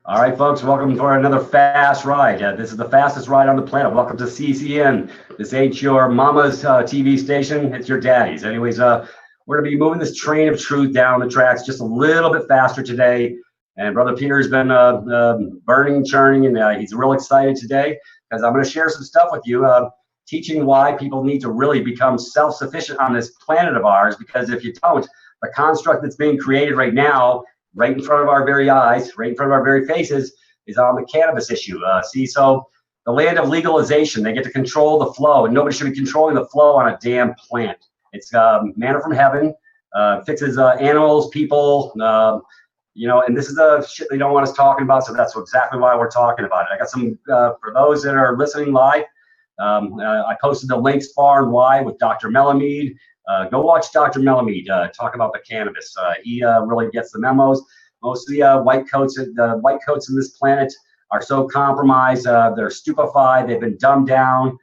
All right, folks, welcome for another fast ride. This is the fastest ride on the planet. Welcome to CCN. This ain't your mama's TV station, it's your daddy's. Anyways, we're going to be moving this train of truth down the tracks just a little bit faster today. And Brother Peter's been burning, churning, and he's real excited today because I'm going to share some stuff with you, teaching why people need to really become self-sufficient on this planet of ours. Because if you don't, the construct that's being created right now, right in front of our very eyes, right in front of our very faces, is on the cannabis issue. So the land of legalization, they get to control the flow, and nobody should be controlling the flow on a damn plant. It's manna from heaven, fixes animals, people, and this is the shit they don't want us talking about, so that's exactly why we're talking about it. I got some, for those that are listening live, I posted the links far and wide with Dr. Melamede. Go watch Dr. Melamede talk about the cannabis. He really gets the memos. Most of the white coats in this planet are so compromised. They're stupefied. They've been dumbed down.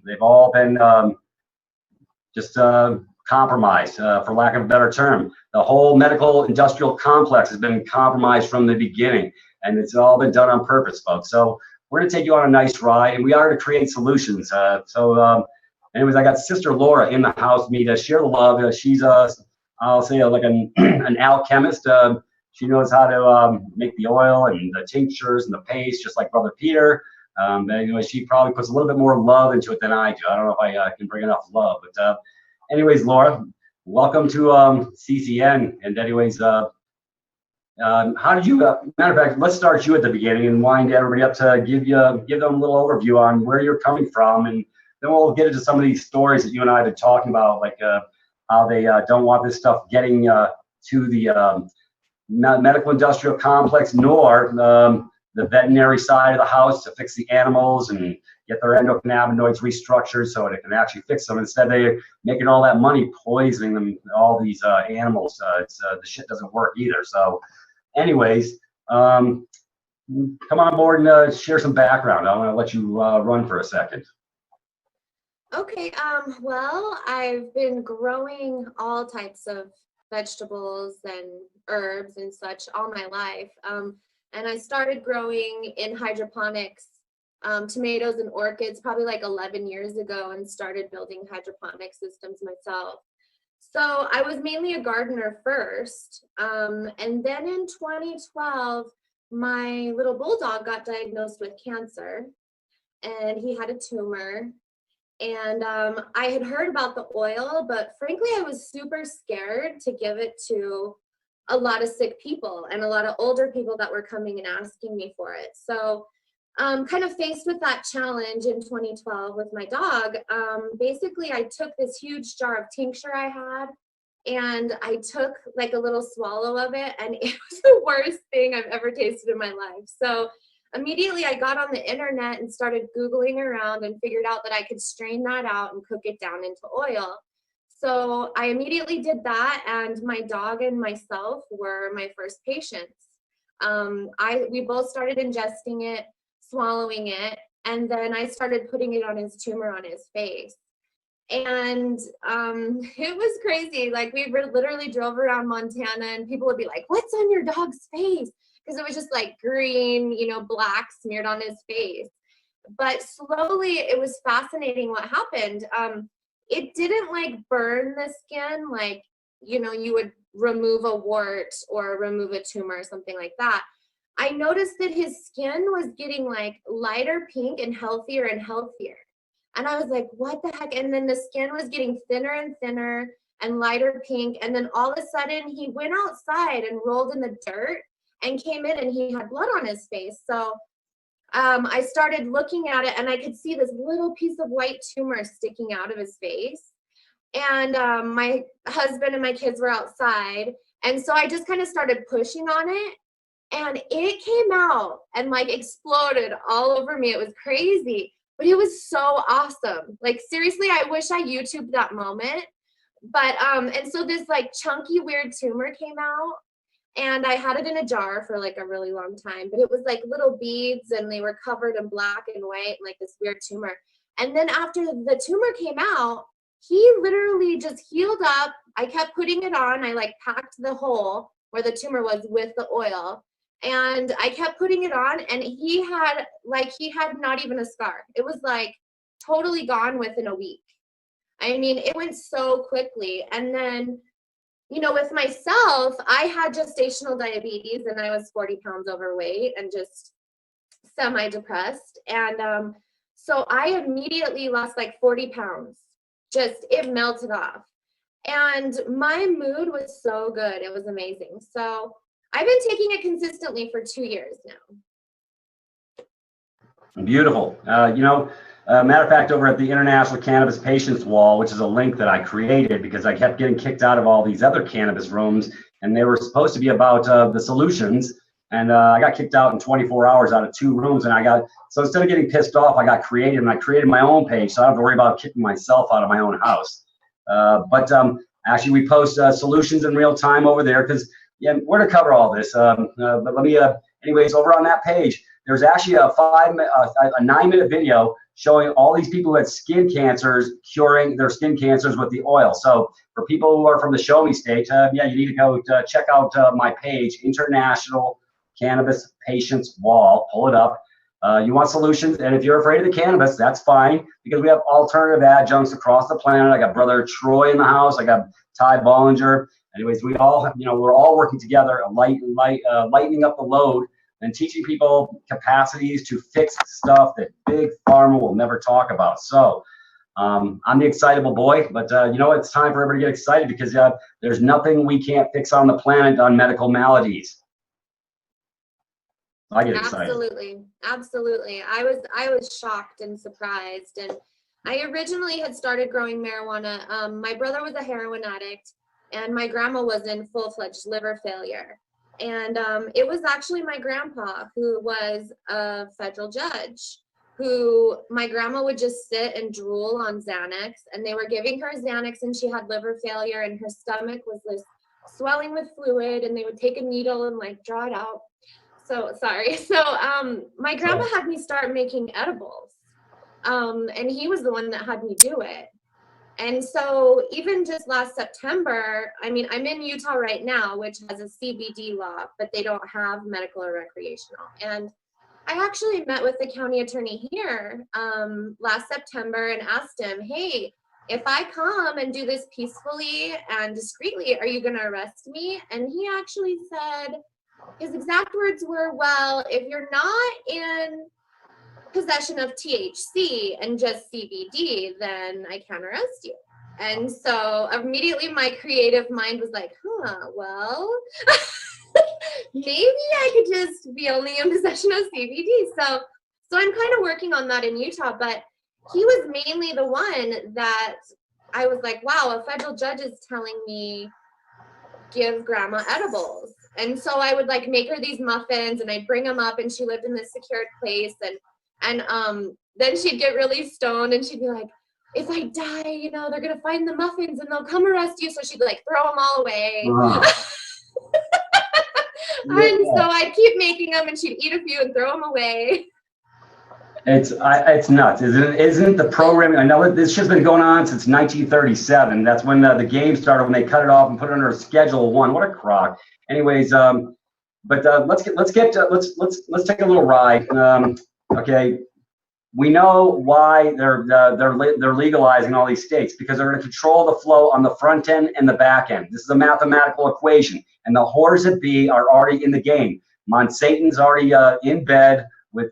They've all been just compromised, for lack of a better term. The whole medical industrial complex has been compromised from the beginning, and it's all been done on purpose, folks. So we're going to take you on a nice ride, and we are to create solutions. Anyways, I got Sister Laura in the house with me to share the love. She's I'll say like an alchemist. She knows how to make the oil and the tinctures and the paste, just like Brother Peter. But anyway, she probably puts a little bit more love into it than I do. I don't know if I can bring enough love. But anyways, Laura, welcome to CCN. And anyways, how did you? Matter of fact, let's start you at the beginning and wind everybody up to give them a little overview on where you're coming from, and then we'll get into some of these stories that you and I have been talking about, like how they don't want this stuff getting to the medical industrial complex, nor the veterinary side of the house to fix the animals and get their endocannabinoids restructured so it can actually fix them. Instead, they're making all that money poisoning them, all these animals. The shit doesn't work either. So anyways, come on board and share some background. I want to let you run for a second. Okay, well, I've been growing all types of vegetables and herbs and such all my life. And I started growing in hydroponics, tomatoes and orchids probably like 11 years ago, and started building hydroponic systems myself. So I was mainly a gardener first. And then in 2012, my little bulldog got diagnosed with cancer, and he had a tumor. And I had heard about the oil, but frankly, I was super scared to give it to a lot of sick people and a lot of older people that were coming and asking me for it. So kind of faced with that challenge in 2012 with my dog, basically I took this huge jar of tincture I had, and I took like a little swallow of it, and it was the worst thing I've ever tasted in my life. So immediately I got on the internet and started Googling around and figured out that I could strain that out and cook it down into oil. So I immediately did that, and my dog and myself were my first patients. We both started ingesting it, swallowing it, and then I started putting it on his tumor on his face. And it was crazy. Like, we literally drove around Montana, and people would be like, "What's on your dog's face?" Because it was just like green, black smeared on his face. But slowly it was fascinating what happened. It didn't like burn the skin like, you would remove a wart or remove a tumor or something like that. I noticed that his skin was getting like lighter pink and healthier and healthier. And I was like, what the heck? And then the skin was getting thinner and thinner and lighter pink. And then all of a sudden he went outside and rolled in the dirt and came in, and he had blood on his face. So I started looking at it, and I could see this little piece of white tumor sticking out of his face. And my husband and my kids were outside. And so I just kind of started pushing on it, and it came out and like exploded all over me. It was crazy, but it was so awesome. Like, seriously, I wish I YouTubed that moment. But, and so this like chunky, weird tumor came out. And I had it in a jar for like a really long time, but it was like little beads, and they were covered in black and white, like this weird tumor. And then after the tumor came out, he literally just healed up. I kept putting it on. I like packed the hole where the tumor was with the oil. And I kept putting it on, and he had not even a scar. It was like totally gone within a week. I mean, it went so quickly. And then, you know, with myself, I had gestational diabetes, and I was 40 pounds overweight and just semi-depressed. And so I immediately lost like 40 pounds. Just, it melted off. And my mood was so good. It was amazing. So I've been taking it consistently for 2 years now. Beautiful. Matter of fact, over at the International Cannabis Patients Wall, which is a link that I created because I kept getting kicked out of all these other cannabis rooms, and they were supposed to be about the solutions. And I got kicked out in 24 hours out of 2 rooms. And so instead of getting pissed off, I got creative, and I created my own page. So I don't have to worry about kicking myself out of my own house. But actually, we post solutions in real time over there because we're going to cover all this. But let me, anyways, over on that page, there's actually a 9-minute video showing all these people who had skin cancers curing their skin cancers with the oil. So for people who are from the show me state, you need to go check out my page, International Cannabis Patients Wall. Pull it up. You want solutions, and if you're afraid of the cannabis, that's fine, because we have alternative adjuncts across the planet. I got brother Troy in the house. I got Ty Bollinger. Anyways, we're all working together, lightening up the load and teaching people capacities to fix stuff that big pharma will never talk about. So I'm the excitable boy, but it's time for everybody to get excited, because there's nothing we can't fix on the planet on medical maladies. I get excited. Absolutely. I was shocked and surprised. And I originally had started growing marijuana. My brother was a heroin addict, and my grandma was in full-fledged liver failure. And it was actually my grandpa, who was a federal judge, who my grandma would just sit and drool on Xanax, and they were giving her Xanax, and she had liver failure, and her stomach was this swelling with fluid, and they would take a needle and like draw it out. So sorry. So my grandpa had me start making edibles, and he was the one that had me do it. And so even just last September, I mean, I'm in Utah right now, which has a CBD law, but they don't have medical or recreational. And I actually met with the county attorney here last September and asked him, hey, if I come and do this peacefully and discreetly, are you going to arrest me? And he actually said, his exact words were, well, if you're not in possession of THC and just CBD, then I can't arrest you. And so immediately my creative mind was like, well, maybe I could just be only in possession of CBD. So I'm kind of working on that in Utah, but he was mainly the one that I was like, wow, a federal judge is telling me give grandma edibles. And so I would like make her these muffins, and I'd bring them up, and she lived in this secured place, and then she'd get really stoned, and she'd be like, if I die, they're gonna find the muffins and they'll come arrest you. So she'd like throw them all away. Wow. And so I'd keep making them, and she'd eat a few and throw them away. It's nuts, isn't the program? I know this has been going on since 1937. That's when the game started, when they cut it off and put it under Schedule 1. What a crock. Anyways, but let's take a little ride. Okay, we know why they're legalizing all these states, because they're going to control the flow on the front end and the back end. This is a mathematical equation, and the whores that be are already in the game. Monsanto's already in bed with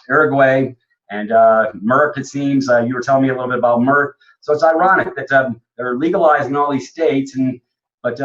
Uruguay and Merck. It seems you were telling me a little bit about Merck. So it's ironic that they're legalizing all these states, but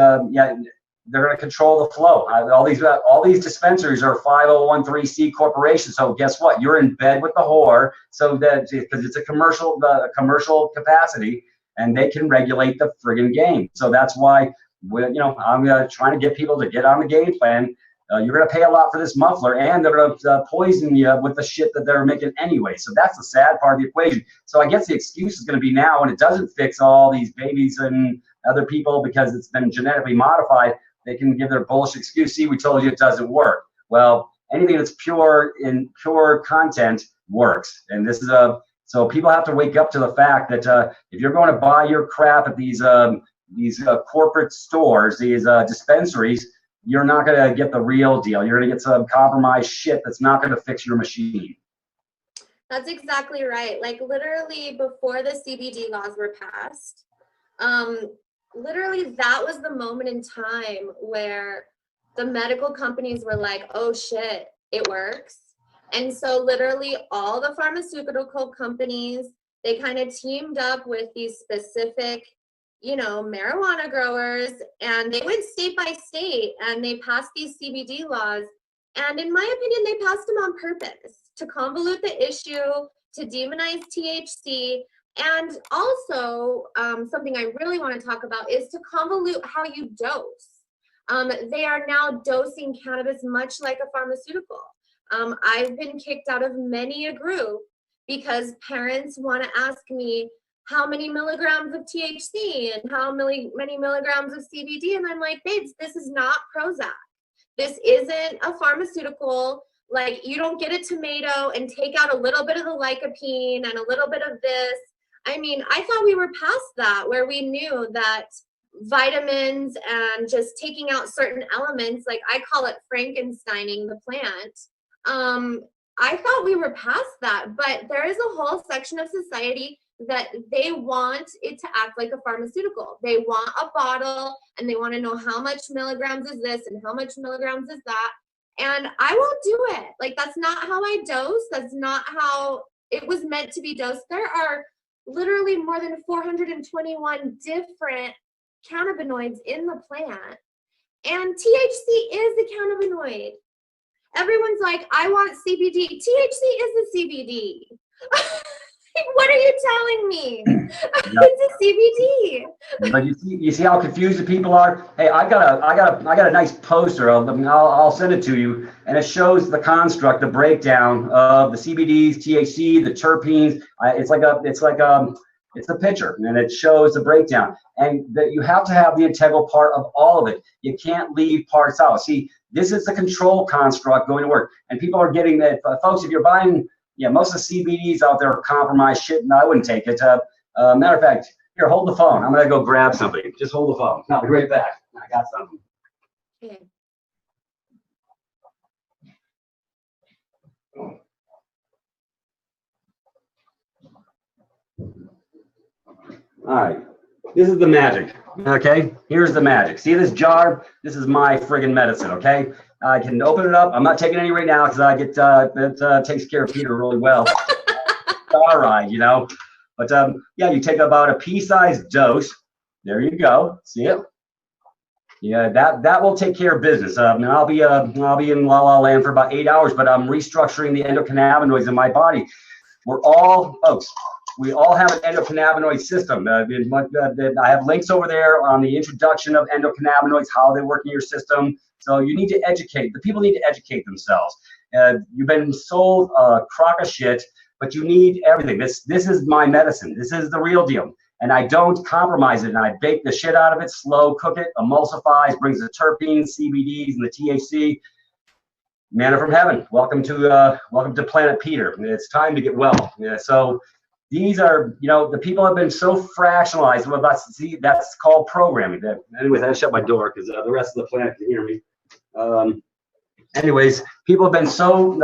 they're going to control the flow. All these dispensaries are 501(c) corporations. So guess what? You're in bed with the whore, so that because it's a commercial capacity, and they can regulate the friggin' game. So that's why I'm trying to get people to get on the game plan. You're going to pay a lot for this muffler, and they're going to poison you with the shit that they're making anyway. So that's the sad part of the equation. So I guess the excuse is going to be now, when it doesn't fix all these babies and other people because it's been genetically modified, they can give their bullshit excuse. See, we told you it doesn't work. Well, anything that's pure content works. And this is so people have to wake up to the fact that if you're going to buy your crap at these corporate stores, these dispensaries, you're not going to get the real deal. You're going to get some compromised shit that's not going to fix your machine. That's exactly right. Like literally before the CBD laws were passed, literally that was the moment in time where the medical companies were like, oh shit, it works. And so literally all the pharmaceutical companies, they kind of teamed up with these specific, marijuana growers, and they went state by state and they passed these CBD laws. And in my opinion, they passed them on purpose to convolute the issue, to demonize THC. And also, something I really want to talk about is to convolute how you dose. They are now dosing cannabis much like a pharmaceutical. I've been kicked out of many a group because parents want to ask me how many milligrams of THC and how many milligrams of CBD. And I'm like, babes, this is not Prozac. This isn't a pharmaceutical. Like, you don't get a tomato and take out a little bit of the lycopene and a little bit of this. I mean, I thought we were past that, where we knew that vitamins and just taking out certain elements, like I call it Frankensteining the plant. I thought we were past that, but there is a whole section of society that they want it to act like a pharmaceutical. They want a bottle and they want to know how much milligrams is this and how much milligrams is that. And I won't do it. Like, that's not how I dose. That's not how it was meant to be dosed. There are literally more than 421 different cannabinoids in the plant. And THC is a cannabinoid. Everyone's like, I want CBD. THC is a CBD. What are you telling me? It's a CBD. But you see how confused the people are. Hey, I got a nice poster of them. I'll send it to you, and it shows the construct, the breakdown of the CBDs, THC, the terpenes. It's the picture, and it shows the breakdown. And that you have to have the integral part of all of it. You can't leave parts out. See, this is the control construct going to work, and people are getting that. Folks, if you're buying, most of the CBDs out there are compromised shit, and I wouldn't take it. Matter of fact, here, hold the phone. I'm gonna go grab something. Just hold the phone. I'll be right back. I got something. Okay. All right, this is the magic. Okay, here's the magic. See this jar? This is my friggin' medicine. Okay, I can open it up. I'm not taking any right now because I get it takes care of Peter really well. All right, But you take about a pea-sized dose. There you go. See it? Yeah, that will take care of business. And I'll be in La La Land for about 8 hours, but I'm restructuring the endocannabinoids in my body. We all have an endocannabinoid system. I have links over there on the introduction of endocannabinoids, how they work in your system. So you need to educate. The people need to educate themselves. You've been sold a crock of shit, but you need everything. This is my medicine. This is the real deal. And I don't compromise it. And I bake the shit out of it, slow cook it, emulsifies, brings the terpenes, CBDs, and the THC. Manna from heaven. Welcome to Planet Peter. It's time to get well. So these are, the people have been so fractionalized. Well, that's called programming. Anyways, I shut my door because the rest of the planet can hear me. Anyways, people have been so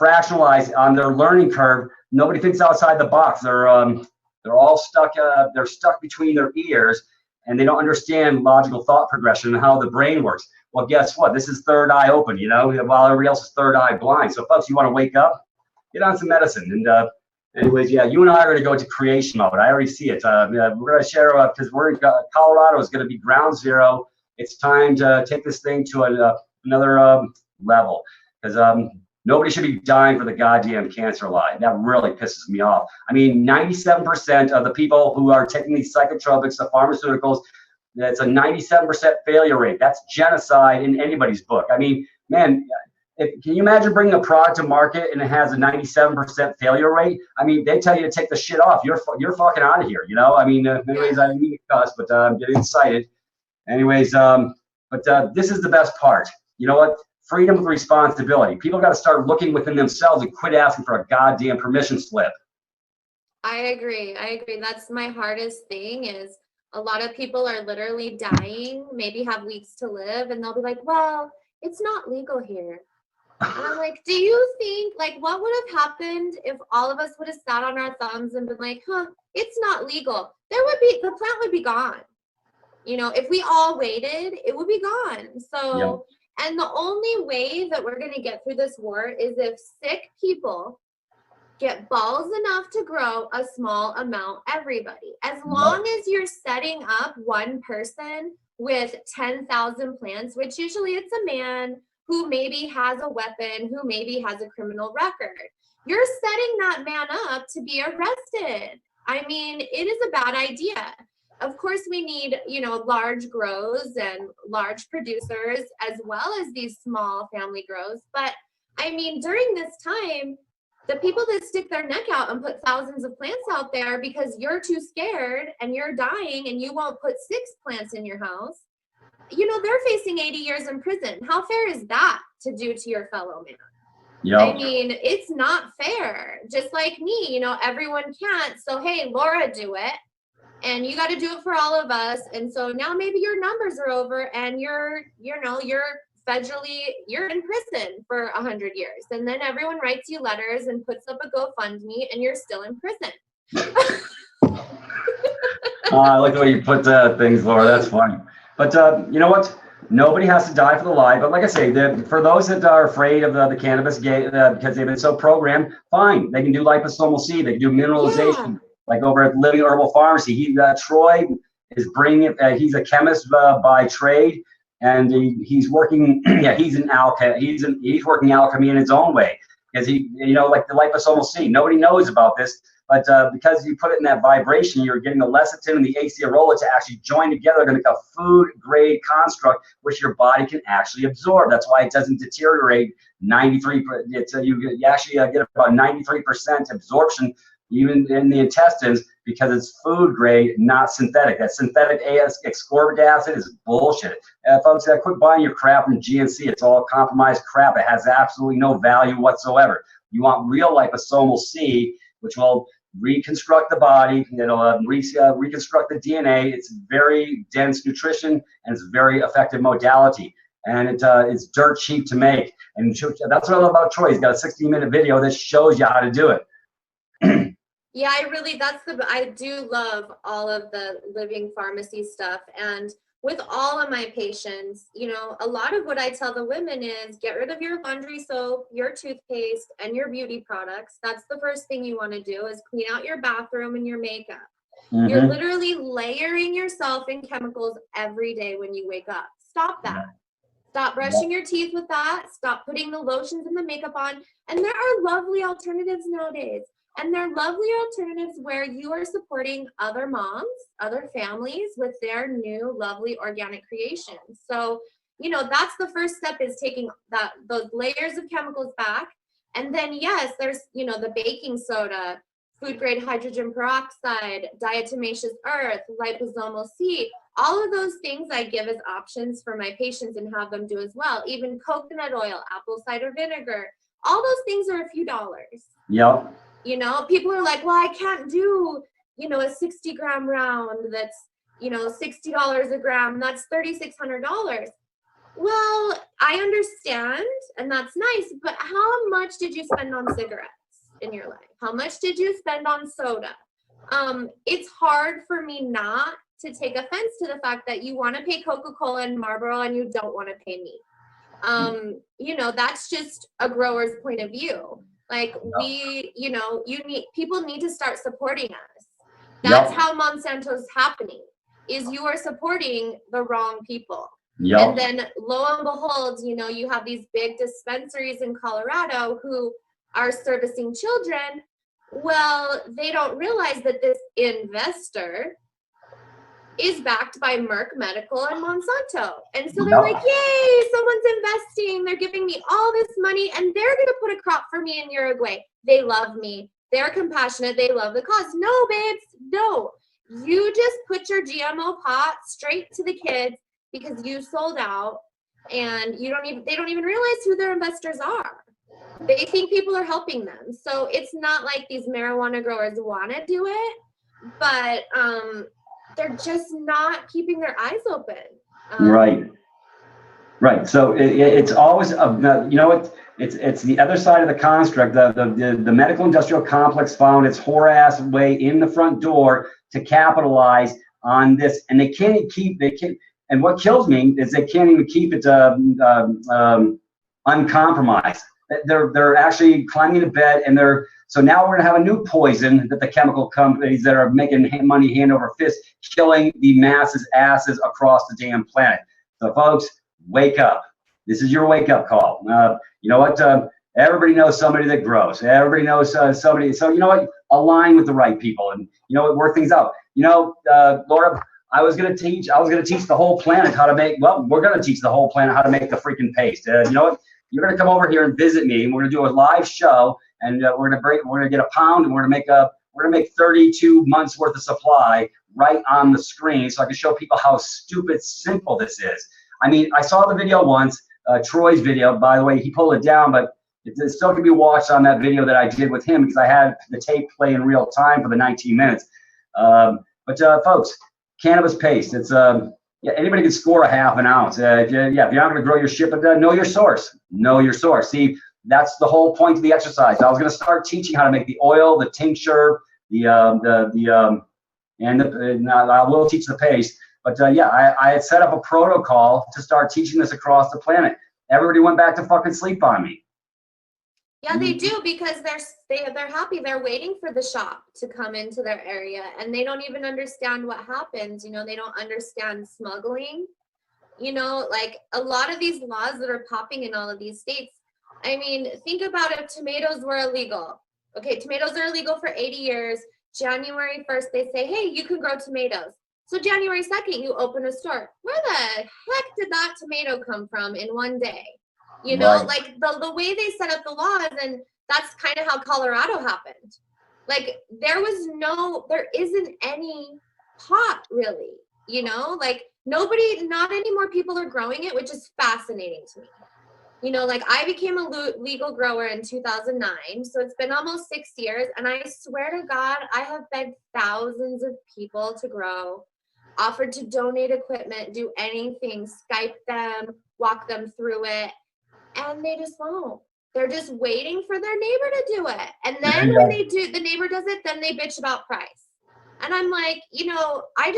fractionalized on their learning curve. Nobody thinks outside the box. They're all stuck. They're stuck between their ears, and they don't understand logical thought progression and how the brain works. Well, guess what? This is third eye open, while everybody else is third eye blind. So, folks, you want to wake up? Get on some medicine. And anyways, you and I are going to go into creation mode. I already see it. We're going to share because we're in Colorado is going to be ground zero. It's time to take this thing to another level, because nobody should be dying for the goddamn cancer lie. That really pisses me off. I mean, 97% of the people who are taking these psychotropics, the pharmaceuticals, that's a 97% failure rate. That's genocide in anybody's book. I mean, man, can you imagine bringing a product to market and it has a 97% failure rate? I mean, they tell you to take the shit off. You're fucking out of here, I mean, anyways, I didn't mean to cuss, but I'm getting excited. Anyways, but this is the best part. You know what? Freedom with responsibility. People got to start looking within themselves and quit asking for a goddamn permission slip. I agree. That's my hardest thing is A lot of people are literally dying, maybe have weeks to live, and they'll be like, well, it's not legal here. And I'm like, do you think, like, what would have happened if all of us would have sat on our thumbs and been like, it's not legal? The plant would be gone. You know, if we all waited, it would be gone. Yeah. So, and the only way that we're going to get through this war is if sick people get balls enough to grow a small amount, everybody. As long as you're setting up one person with 10,000 plants, which usually it's a man who maybe has a weapon, who maybe has a criminal record, you're setting that man up to be arrested. I mean, it is a bad idea. Of course, we need, you know, large grows and large producers as well as these small family grows. But I mean, during this time, the people that stick their neck out and put thousands of plants out there because you're too scared and you're dying and you won't put 6 plants in your house, you know, they're facing 80 years in prison. How fair is that to do to your fellow man? Yep. I mean, it's not fair. Just like me, you know, everyone can't. So, hey, Laura, do it. And you got to do it for all of us. And so now maybe your numbers are over and you're federally, you're in prison for 100 years. And then everyone writes you letters and puts up a GoFundMe and you're still in prison. I like the way you put things, Laura. That's funny. But you know what? Nobody has to die for the lie. But like I say, for those that are afraid of the cannabis because they've been so programmed, fine. They can do liposomal C. They can do mineralization. Yeah. Like over at Living Herbal Pharmacy, Troy is bringing it. He's a chemist by trade, and he's working. Yeah, he's working alchemy in his own way because like the liposomal C. Nobody knows about this, but because you put it in that vibration, you're getting the lecithin and the acerola to actually join together to make a food grade construct which your body can actually absorb. That's why it doesn't deteriorate 93%. You actually get about 93% absorption even in the intestines because it's food grade, not synthetic. That synthetic ascorbic acid is bullshit. Folks, quit buying your crap from GNC. It's all compromised crap. It has absolutely no value whatsoever. You want real liposomal C, which will reconstruct the body, it'll reconstruct the DNA. It's very dense nutrition and it's a very effective modality. And it's dirt cheap to make. And that's what I love about Troy. He's got a 60-minute video that shows you how to do it. Yeah, I do love all of the living pharmacy stuff. And with all of my patients, you know, a lot of what I tell the women is get rid of your laundry soap, your toothpaste, and your beauty products. That's the first thing you want to do is clean out your bathroom and your makeup. Mm-hmm. You're literally layering yourself in chemicals every day when you wake up. Stop that. Stop brushing your teeth with that. Stop putting the lotions and the makeup on. And there are lovely alternatives nowadays. And they're lovely alternatives where you are supporting other moms, other families with their new lovely organic creations. So, you know, that's the first step is taking those layers of chemicals back. And then, yes, there's, you know, the baking soda, food grade hydrogen peroxide, diatomaceous earth, liposomal C. All of those things I give as options for my patients and have them do as well. Even coconut oil, apple cider vinegar, all those things are a few dollars. Yep. You know, people are like, well, I can't do, you know, a 60-gram round that's, you know, $60 a gram. That's $3,600. Well, I understand, and that's nice, but how much did you spend on cigarettes in your life? How much did you spend on soda? It's hard for me not to take offense to the fact that you want to pay Coca-Cola and Marlboro and you don't want to pay me. You know, that's just a grower's point of view. Like people need to start supporting us. That's how Monsanto's happening, is you are supporting the wrong people. Yep. And then lo and behold, you know, you have these big dispensaries in Colorado who are servicing children. Well, they don't realize that this investor is backed by Merck Medical and Monsanto. And so they're like, yay, someone's investing. They're giving me all this money and they're going to put a crop for me in Uruguay. They love me. They're compassionate. They love the cause. No, babes, no. You just put your GMO pot straight to the kids because you sold out and they don't even realize who their investors are. They think people are helping them. So it's not like these marijuana growers want to do it, but they're just not keeping their eyes open. Right. Right. So it's always, you know, it's the other side of the construct. The medical industrial complex found its whore ass way in the front door to capitalize on this, and they can't keep. They can't. And what kills me is they can't even keep it uncompromised. They're actually climbing into bed, and so now we're gonna have a new poison that the chemical companies that are making money hand over fist, killing the masses' asses across the damn planet. So, folks, wake up. This is your wake-up call. You know what? Everybody knows somebody that grows. Everybody knows somebody. So you know what? Align with the right people, and you know what? Work things out. You know, Laura, I was gonna teach the whole planet how to make. Well, we're gonna teach the whole planet how to make the freaking paste. You know what? You're gonna come over here and visit me, and we're gonna do a live show, and we're gonna get a pound, and we're gonna make 32 months worth of supply right on the screen, so I can show people how stupid simple this is. I mean, I saw the video once, Troy's video. By the way, he pulled it down, but it still can be watched on that video that I did with him because I had the tape play in real time for the 19 minutes. But folks, cannabis paste. It's yeah, anybody can score a half an ounce. If you're not going to grow your shit, but know your source. Know your source. See, that's the whole point of the exercise. I was going to start teaching how to make the oil, the tincture, and I will teach the paste. But yeah, I had set up a protocol to start teaching this across the planet. Everybody went back to fucking sleep on me. Yeah, they do, because they're happy. They're waiting for the shop to come into their area, and they don't even understand what happens. You know, they don't understand smuggling. You know, like a lot of these laws that are popping in all of these states. I mean, think about if tomatoes were illegal. Okay, tomatoes are illegal for 80 years. January 1st, they say, hey, you can grow tomatoes. So January 2nd, you open a store. Where the heck did that tomato come from in one day? You know, Right. like the way they set up the laws, and that's kind of how Colorado happened. Like there isn't any pot really, you know, like not any more people are growing it, which is fascinating to me. You know, like I became a legal grower in 2009, so it's been almost 6 years, and I swear to God, I have begged thousands of people to grow, offered to donate equipment, do anything, Skype them, walk them through it, and they just won't. They're just waiting for their neighbor to do it. And then when they do, the neighbor does it, then they bitch about price. And I'm like, you know, I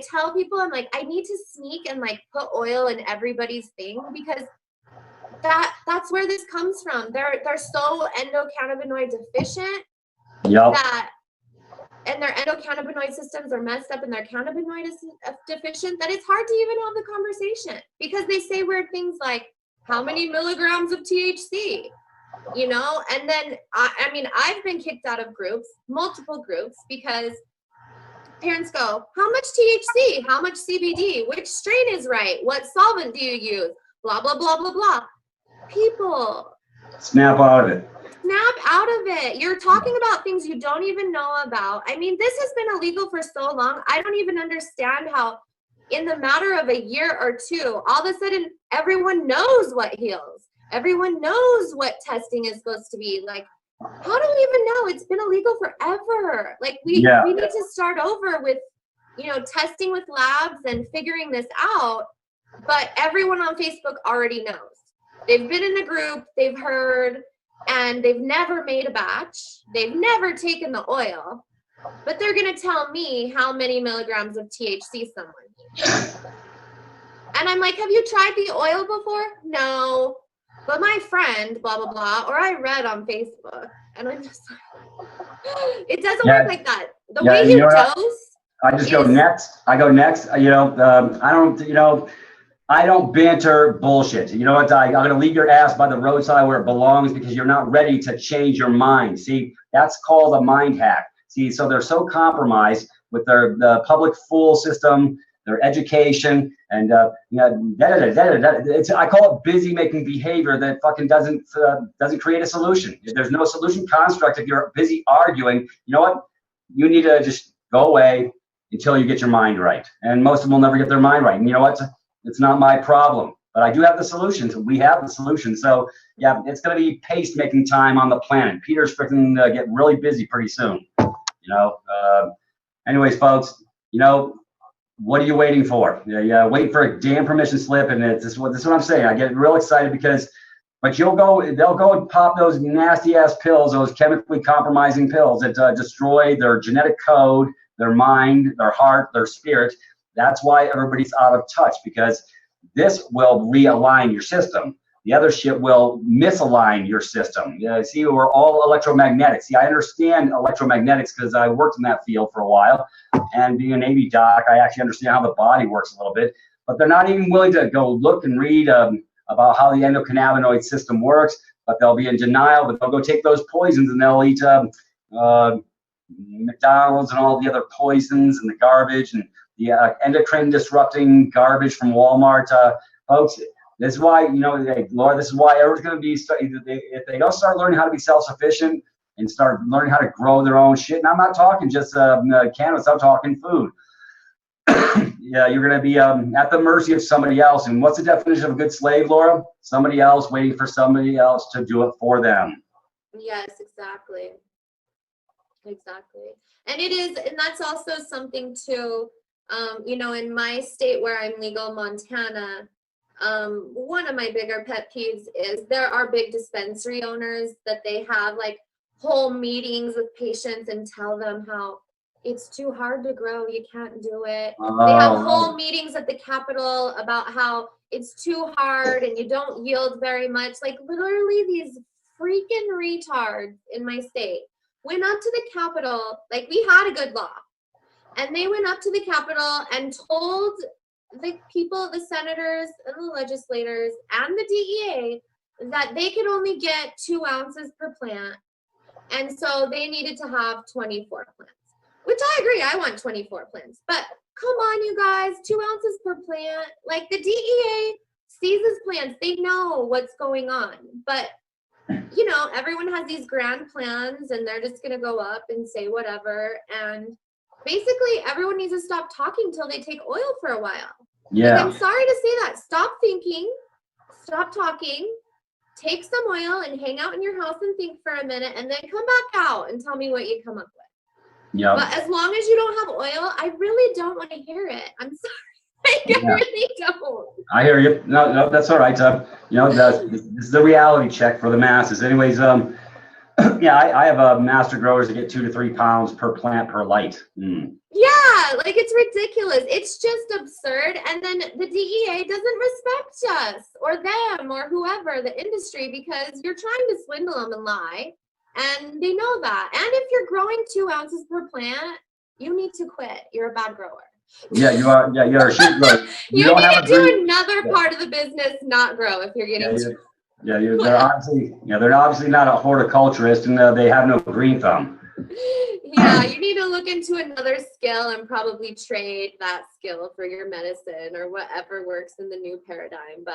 tell people, I'm like, I need to sneak and like put oil in everybody's thing, because that's where this comes from. They're so endocannabinoid deficient. Yep. And their endocannabinoid systems are messed up, and their cannabinoid is deficient, that it's hard to even have the conversation, because they say weird things like, how many milligrams of THC, you know? And then, I mean, I've been kicked out of groups, multiple groups, because parents go, how much THC, how much CBD, which strain is right, what solvent do you use, blah, blah, blah, blah, blah. People. Snap out of it. Snap out of it. You're talking about things you don't even know about. I mean, this has been illegal for so long. I don't even understand how in the matter of a year or two, all of a sudden, everyone knows what heals. Everyone knows what testing is supposed to be. Like, how do we even know? It's been illegal forever. Like, we need to start over with, you know, testing with labs and figuring this out. But everyone on Facebook already knows. They've been in a group, they've heard, and they've never made a batch. They've never taken the oil. But they're going to tell me how many milligrams of THC someone needs. And I'm like, have you tried the oil before? No. But my friend, blah, blah, blah, or I read on Facebook. And I'm just like, it doesn't work like that. The way you dose. I just go next. I go next. You know, I don't banter bullshit. You know what? I'm going to leave your ass by the roadside where it belongs, because you're not ready to change your mind. See, that's called a mind hack. See, so they're so compromised with the public fool system, their education, and I call it busy making behavior that fucking doesn't create a solution. If there's no solution construct, if you're busy arguing, you know what? You need to just go away until you get your mind right. And most of them will never get their mind right. And you know what? It's not my problem, but I do have the solutions. We have the solutions. So yeah, it's going to be paste making time on the planet. Peter's freaking get really busy pretty soon. You know. Anyways, folks, you know, what are you waiting for? Yeah, wait for a damn permission slip. And this is what I'm saying. I get real excited because, but they'll go and pop those nasty ass pills, those chemically compromising pills that destroy their genetic code, their mind, their heart, their spirit. That's why everybody's out of touch, because this will realign your system. The other shit will misalign your system. See, we're all electromagnetic. See, I understand electromagnetics because I worked in that field for a while. And being a Navy doc, I actually understand how the body works a little bit. But they're not even willing to go look and read about how the endocannabinoid system works. But they'll be in denial. But they'll go take those poisons and they'll eat McDonald's and all the other poisons and the garbage and the endocrine disrupting garbage from Walmart. Folks, this is why, Laura, this is why everyone's going to be, if they don't start learning how to be self-sufficient and start learning how to grow their own shit, and I'm not talking just cannabis, I'm talking food. Yeah, you're going to be at the mercy of somebody else. And what's the definition of a good slave, Laura? Somebody else waiting for somebody else to do it for them. Yes, exactly. Exactly. And it is, and that's also something too, in my state where I'm legal, Montana, one of my bigger pet peeves is there are big dispensary owners that they have like whole meetings with patients and tell them how it's too hard to grow, you can't do it. They have whole meetings at the Capitol about how it's too hard and you don't yield very much. Like literally these freaking retards in my state went up to the Capitol, like we had a good law, and they went up to the Capitol and told the people, the senators and the legislators and the DEA that they could only get 2 ounces per plant. And so they needed to have 24 plants, which I agree. I want 24 plants, but come on, you guys, 2 ounces per plant. Like the DEA seizes plants. They know what's going on, but everyone has these grand plans and they're just going to go up and say whatever. And basically everyone needs to stop talking till they take oil for a while. Yeah. Like, I'm sorry to say that. Stop thinking, stop talking, take some oil and hang out in your house and think for a minute and then come back out and tell me what you come up with. Yeah. But as long as you don't have oil, I really don't want to hear it. I'm sorry. I really don't. I hear you. No, that's all right. This is the reality check for the masses. Anyways, yeah, I have master growers that get 2 to 3 pounds per plant per light. Yeah, like it's ridiculous. It's just absurd. And then the DEA doesn't respect us or them or whoever, the industry, because you're trying to swindle them and lie. And they know that. And if you're growing 2 ounces per plant, you need to quit. You're a bad grower. Yeah, you are. Yeah, you're a shit grower. You need to do another part of the business, not grow if you're getting. They're obviously not a horticulturist, and they have no green thumb. Yeah, you need to look into another skill and probably trade that skill for your medicine or whatever works in the new paradigm.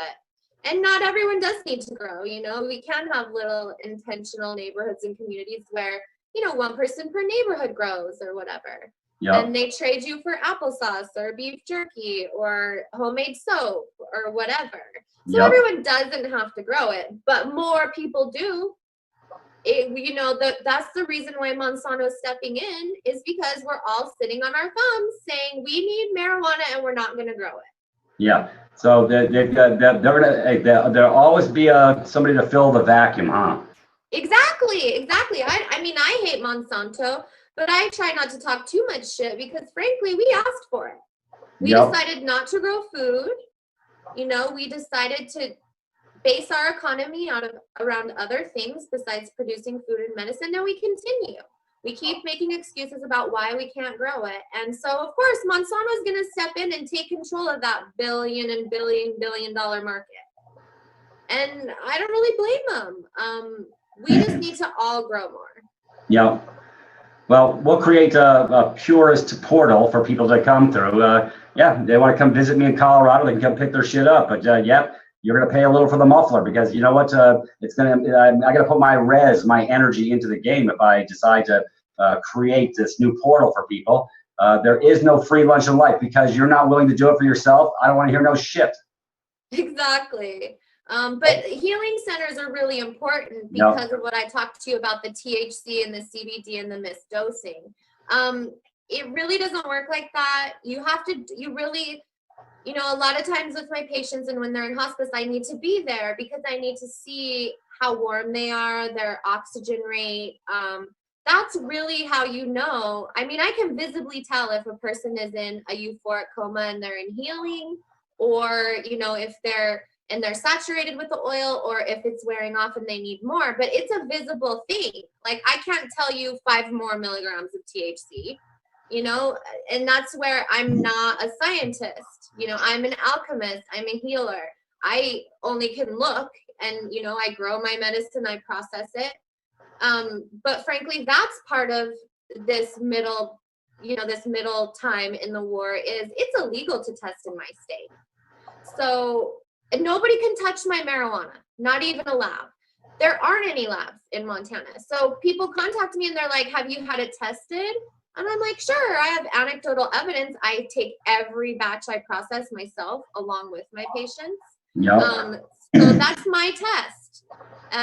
And not everyone does need to grow. We can have little intentional neighborhoods and communities where 1 person per neighborhood grows or whatever. Yep. And they trade you for applesauce or beef jerky or homemade soap or whatever. So everyone doesn't have to grow it, but more people do. That's the reason why Monsanto's stepping in, is because we're all sitting on our thumbs saying we need marijuana and we're not going to grow it. Yeah. So there'll always be somebody to fill the vacuum, huh? Exactly. I hate Monsanto. But I try not to talk too much shit because, frankly, we asked for it. We decided not to grow food. We decided to base our economy around other things besides producing food and medicine, and we continue. We keep making excuses about why we can't grow it. And so, of course, Monsanto is going to step in and take control of that billion dollar market. And I don't really blame them. We just need to all grow more. Yeah. Well, we'll create a purist portal for people to come through. They want to come visit me in Colorado, they can come pick their shit up. But you're going to pay a little for the muffler, because you know what? I got to put my energy into the game if I decide to create this new portal for people. There is no free lunch in life, because you're not willing to do it for yourself. I don't want to hear no shit. Exactly. But healing centers are really important because of what I talked to you about, the THC and the CBD and the misdosing. it really doesn't work like that. You have to, you really, you know, a lot of times with my patients and when they're in hospice, I need to be there because I need to see how warm they are, their oxygen rate. That's really how you know. I mean, I can visibly tell if a person is in a euphoric coma and they're inhaling, or, you know, if they're saturated with the oil, or if it's wearing off and they need more, but it's a visible thing. Like, I can't tell you 5 more milligrams of THC, you know, and that's where I'm not a scientist. You know, I'm an alchemist, I'm a healer. I only can look, and, you know, I grow my medicine, I process it. But frankly, that's part of this middle, you know, this middle time in the war is it's illegal to test in my state. So nobody can touch my marijuana, not even a lab. There aren't any labs in Montana. So people contact me and they're like, have you had it tested? And I'm like, sure, I have anecdotal evidence. I take every batch I process myself along with my patients. Yep. So that's my test.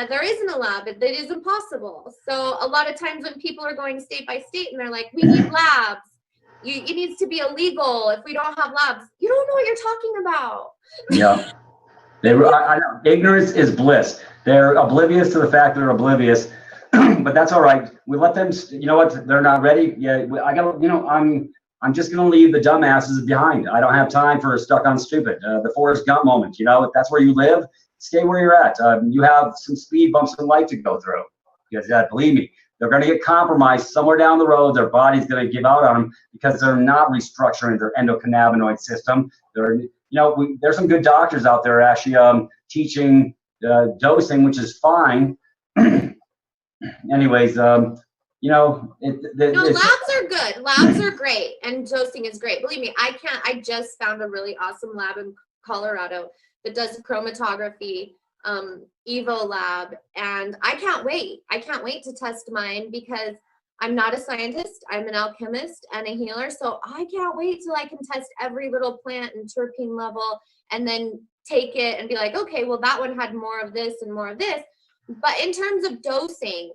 There isn't a lab. It is impossible. So a lot of times when people are going state by state and they're like, we need labs. It needs to be illegal. If we don't have labs, you don't know what you're talking about. Yeah. I know. Ignorance is bliss. They're oblivious to the fact they're oblivious, but that's all right. We let them. You know what? They're not ready. Yeah, I got. You know, I'm just gonna leave the dumbasses behind. I don't have time for stuck on stupid. The Forrest Gump moment. You know, if that's where you live, stay where you're at. You have some speed bumps in life to go through. Because believe me, they're going to get compromised somewhere down the road. Their body's going to give out on them because they're not restructuring their endocannabinoid system. They're, you know, there's some good doctors out there actually teaching dosing, which is fine. Anyways, you know, no, labs are good. Labs are great, and dosing is great. Believe me, I just found a really awesome lab in Colorado that does chromatography, Evo lab, and I can't wait. I can't wait to test mine because I'm not a scientist. I'm an alchemist and a healer, so I can't wait till I can test every little plant and terpene level, and then take it and be like, okay, well, that one had more of this and more of this. But in terms of dosing,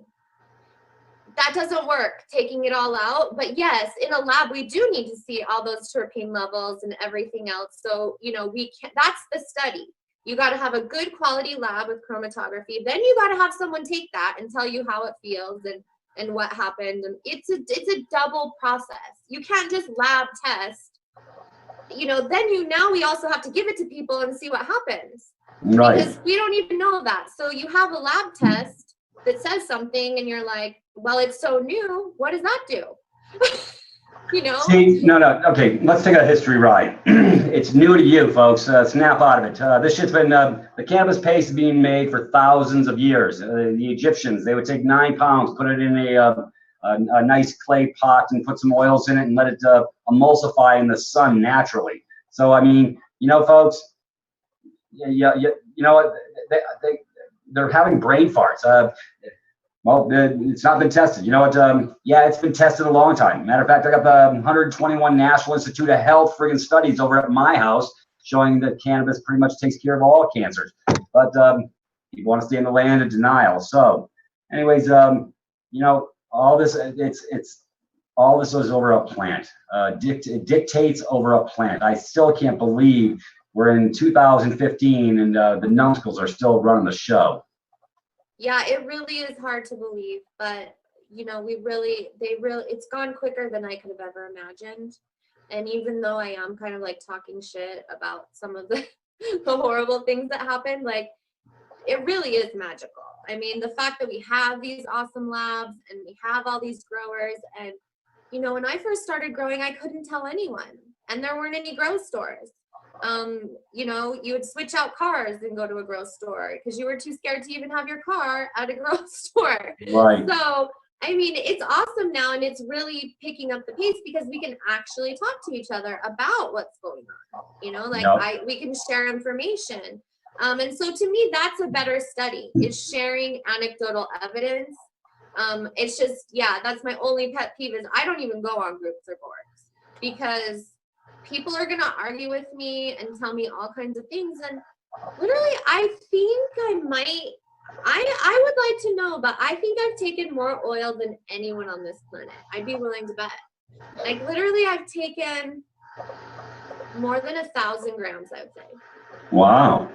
that doesn't work, taking it all out. But yes, in a lab, we do need to see all those terpene levels and everything else. So, you know, that's the study. You got to have a good quality lab with chromatography. Then you got to have someone take that and tell you how it feels and what happened. And it's a double process. You can't just lab test. You know, now we also have to give it to people and see what happens. Right. Because we don't even know that. So you have a lab test that says something and you're like, well, it's so new. What does that do? You know? See, no. Okay, let's take a history ride. It's new to you, folks. Snap out of it. This shit's been, the cannabis paste is being made for thousands of years. The Egyptians, they would take 9 pounds, put it in a nice clay pot and put some oils in it and let it emulsify in the sun naturally. So, I mean, you know, folks, you know what? They're having brain farts. Well, it's not been tested. You know what? Yeah, it's been tested a long time. Matter of fact, I got the 121 National Institute of Health friggin' studies over at my house showing that cannabis pretty much takes care of all cancers. But people want to stay in the land of denial. So, anyways, you know, all this all this is over a plant. It dictates over a plant. I still can't believe we're in 2015 and the numbskulls are still running the show. Yeah, it really is hard to believe, but you know, it's gone quicker than I could have ever imagined. And even though I am kind of like talking shit about some of the horrible things that happened, like, it really is magical. I mean, the fact that we have these awesome labs and we have all these growers, and you know, when I first started growing, I couldn't tell anyone, and there weren't any grow stores. You know, you would switch out cars and go to a grow store because you were too scared to even have your car at a grow store. Right. So, I mean, it's awesome now, and it's really picking up the pace because we can actually talk to each other about what's going on. You know, like we can share information. And so to me, that's a better study, is sharing anecdotal evidence. It's just, yeah, that's my only pet peeve is I don't even go on groups or boards because people are going to argue with me and tell me all kinds of things. And literally, I think I would like to know, but I think I've taken more oil than anyone on this planet. I'd be willing to bet. Like literally I've taken more than 1,000 grams, I would say. Wow.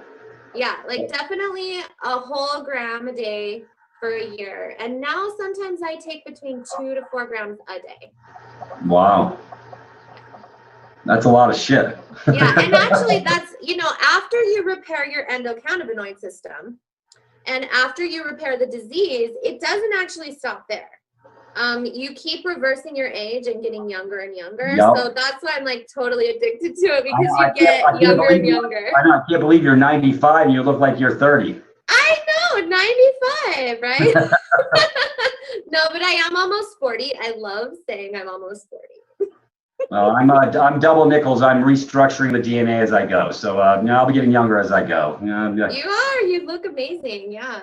Yeah, like definitely a whole gram a day for a year. And now sometimes I take between 2 to 4 grams a day. Wow. That's a lot of shit. Yeah, and actually that's, after you repair your endocannabinoid system and after you repair the disease, it doesn't actually stop there. You keep reversing your age and getting younger and younger. Yep. So that's why I'm like totally addicted to it, because I you get younger and younger. I can't believe you're 95 and you look like you're 30. I know, 95, right? No, but I am almost 40. I love saying I'm almost 40. Well, I'm double nickels. I'm restructuring the DNA as I go. So I'll be getting younger as I go. You are. You look amazing. Yeah.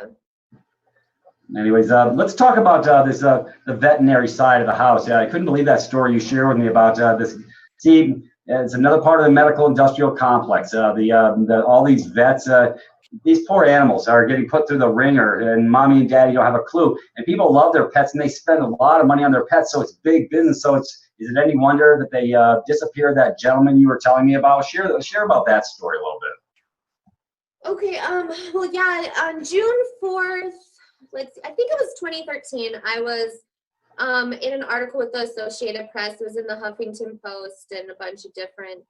Anyways, let's talk about the veterinary side of the house. I couldn't believe that story you shared with me about this. See, it's another part of the medical industrial complex. All these vets, these poor animals are getting put through the ringer, and mommy and daddy don't have a clue. And people love their pets, and they spend a lot of money on their pets, so it's big business. So is it any wonder that they disappeared that gentleman you were telling me about? Share about that story a little bit. Okay. Well, yeah. On June 4th. I think it was 2013. I was in an article with the Associated Press. It was in the Huffington Post and a bunch of different,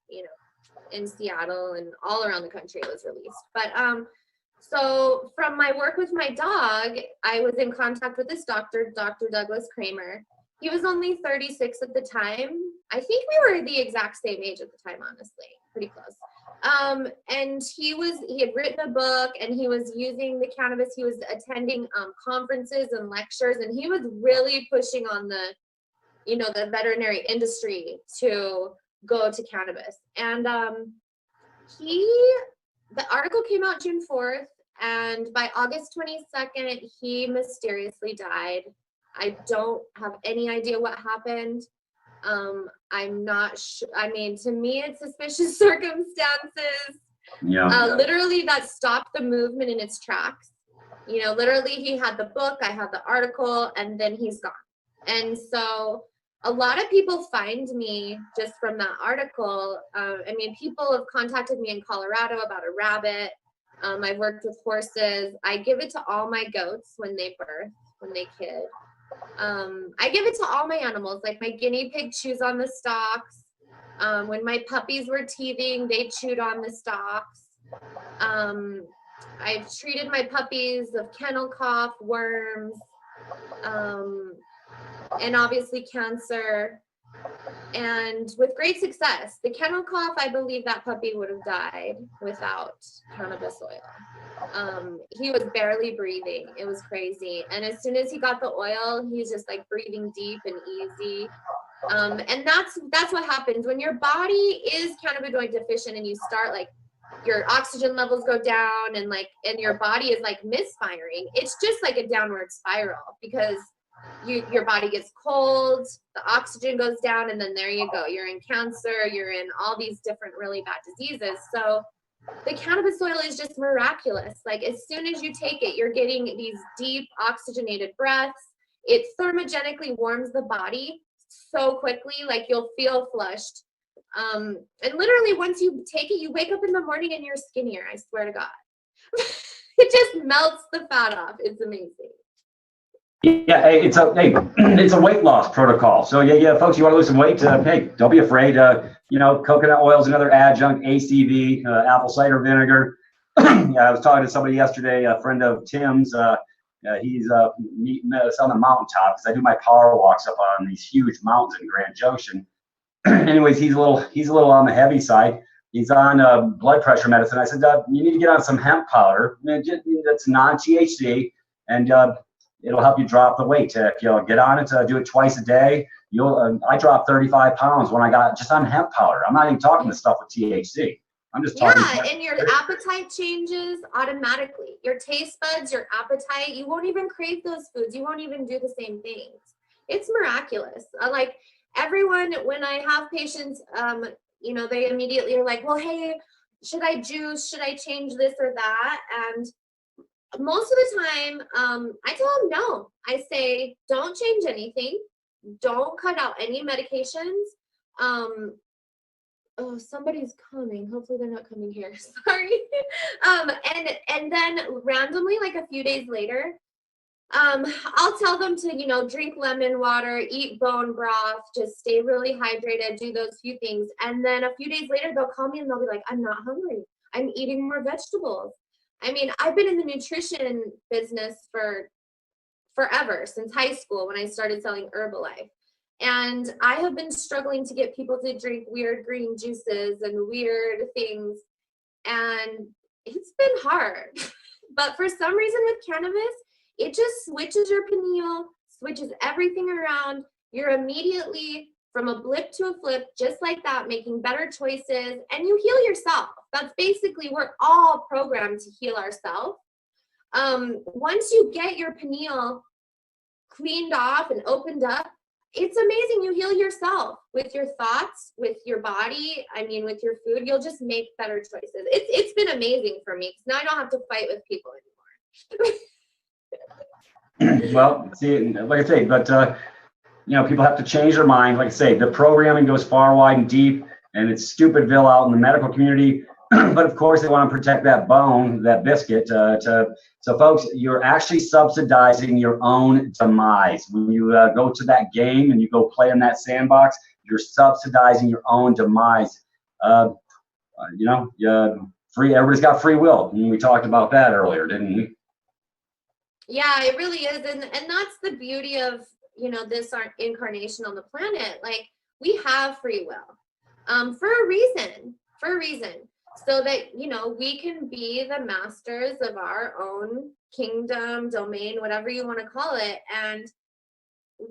in Seattle and all around the country it was released. But so from my work with my dog, I was in contact with this doctor, Dr. Douglas Kramer. He was only 36 at the time. I think we were the exact same age at the time, honestly, pretty close. And he had written a book, and he was using the cannabis. He was attending conferences and lectures, and he was really pushing on the veterinary industry to go to cannabis. And the article came out June 4th, and by August 22nd, he mysteriously died. I don't have any idea what happened. I'm not sure. I mean, to me, it's suspicious circumstances. Yeah. Literally, that stopped the movement in its tracks. Literally, he had the book, I had the article, and then he's gone. And so a lot of people find me just from that article. I mean, people have contacted me in Colorado about a rabbit. I've worked with horses. I give it to all my goats when they birth, when they kid. I give it to all my animals, like my guinea pig chews on the stalks. When my puppies were teething, they chewed on the stalks. I've treated my puppies of kennel cough, worms, and obviously cancer, and with great success. The kennel cough, I believe that puppy would have died without cannabis oil. He was barely breathing. It was crazy. And as soon as he got the oil, he's just like breathing deep and easy. And that's what happens when your body is cannabinoid deficient, and you start like your oxygen levels go down, and your body is like misfiring. It's just like a downward spiral, because your body gets cold, the oxygen goes down, and then there you go. You're in cancer, you're in all these different really bad diseases. So the cannabis oil is just miraculous. Like as soon as you take it, you're getting these deep oxygenated breaths. It thermogenically warms the body so quickly, like you'll feel flushed. And literally once you take it, you wake up in the morning and you're skinnier, I swear to God. It just melts the fat off. It's amazing. Yeah, it's a weight loss protocol. So yeah, folks, you want to lose some weight? Hey, don't be afraid. Coconut oil is another adjunct. ACV, apple cider vinegar. Yeah, I was talking to somebody yesterday, a friend of Tim's. He's meeting us on the mountaintop, because I do my power walks up on these huge mountains in Grand Junction. Anyways, he's a little on the heavy side. He's on blood pressure medicine. I said, you need to get on some hemp powder. That's non-THC, and it'll help you drop the weight. If you'll get on it, do it twice a day. I dropped 35 pounds when I got just on hemp powder. I'm not even talking the stuff with THC. I'm just talking. Yeah, and your appetite changes automatically. Your taste buds, your appetite, you won't even crave those foods. You won't even do the same things. It's miraculous. Like everyone, when I have patients, they immediately are like, well, hey, should I juice? Should I change this or that? And most of the time, I tell them no. I say, don't change anything. don't cut out any medications. Oh, somebody's coming. Hopefully they're not coming here. Sorry. And then randomly, like a few days later, I'll tell them to, drink lemon water, eat bone broth, just stay really hydrated, do those few things. And then a few days later, they'll call me and they'll be like, I'm not hungry. I'm eating more vegetables. I mean, I've been in the nutrition business for forever, since high school when I started selling Herbalife. And I have been struggling to get people to drink weird green juices and weird things. And it's been hard. But for some reason with cannabis, it just switches your pineal, switches everything around. You're immediately from a blip to a flip, just like that, making better choices, and you heal yourself. That's basically, we're all programmed to heal ourselves. Once you get your pineal cleaned off and opened up, it's amazing. You heal yourself with your thoughts, with your body. I mean, with your food, you'll just make better choices. It's been amazing for me because now I don't have to fight with people anymore. Well, see, like I say, but people have to change their mind. Like I say, the programming goes far, wide, and deep, and it's stupidville out in the medical community. But of course, they want to protect that bone, that biscuit. So, folks, you're actually subsidizing your own demise. When you go to that game and you go play in that sandbox, you're subsidizing your own demise. Everybody's got free will. And we talked about that earlier, didn't we? Yeah, it really is. And that's the beauty of, this our incarnation on the planet. Like, we have free will for a reason, so that, we can be the masters of our own kingdom, domain, whatever you want to call it. And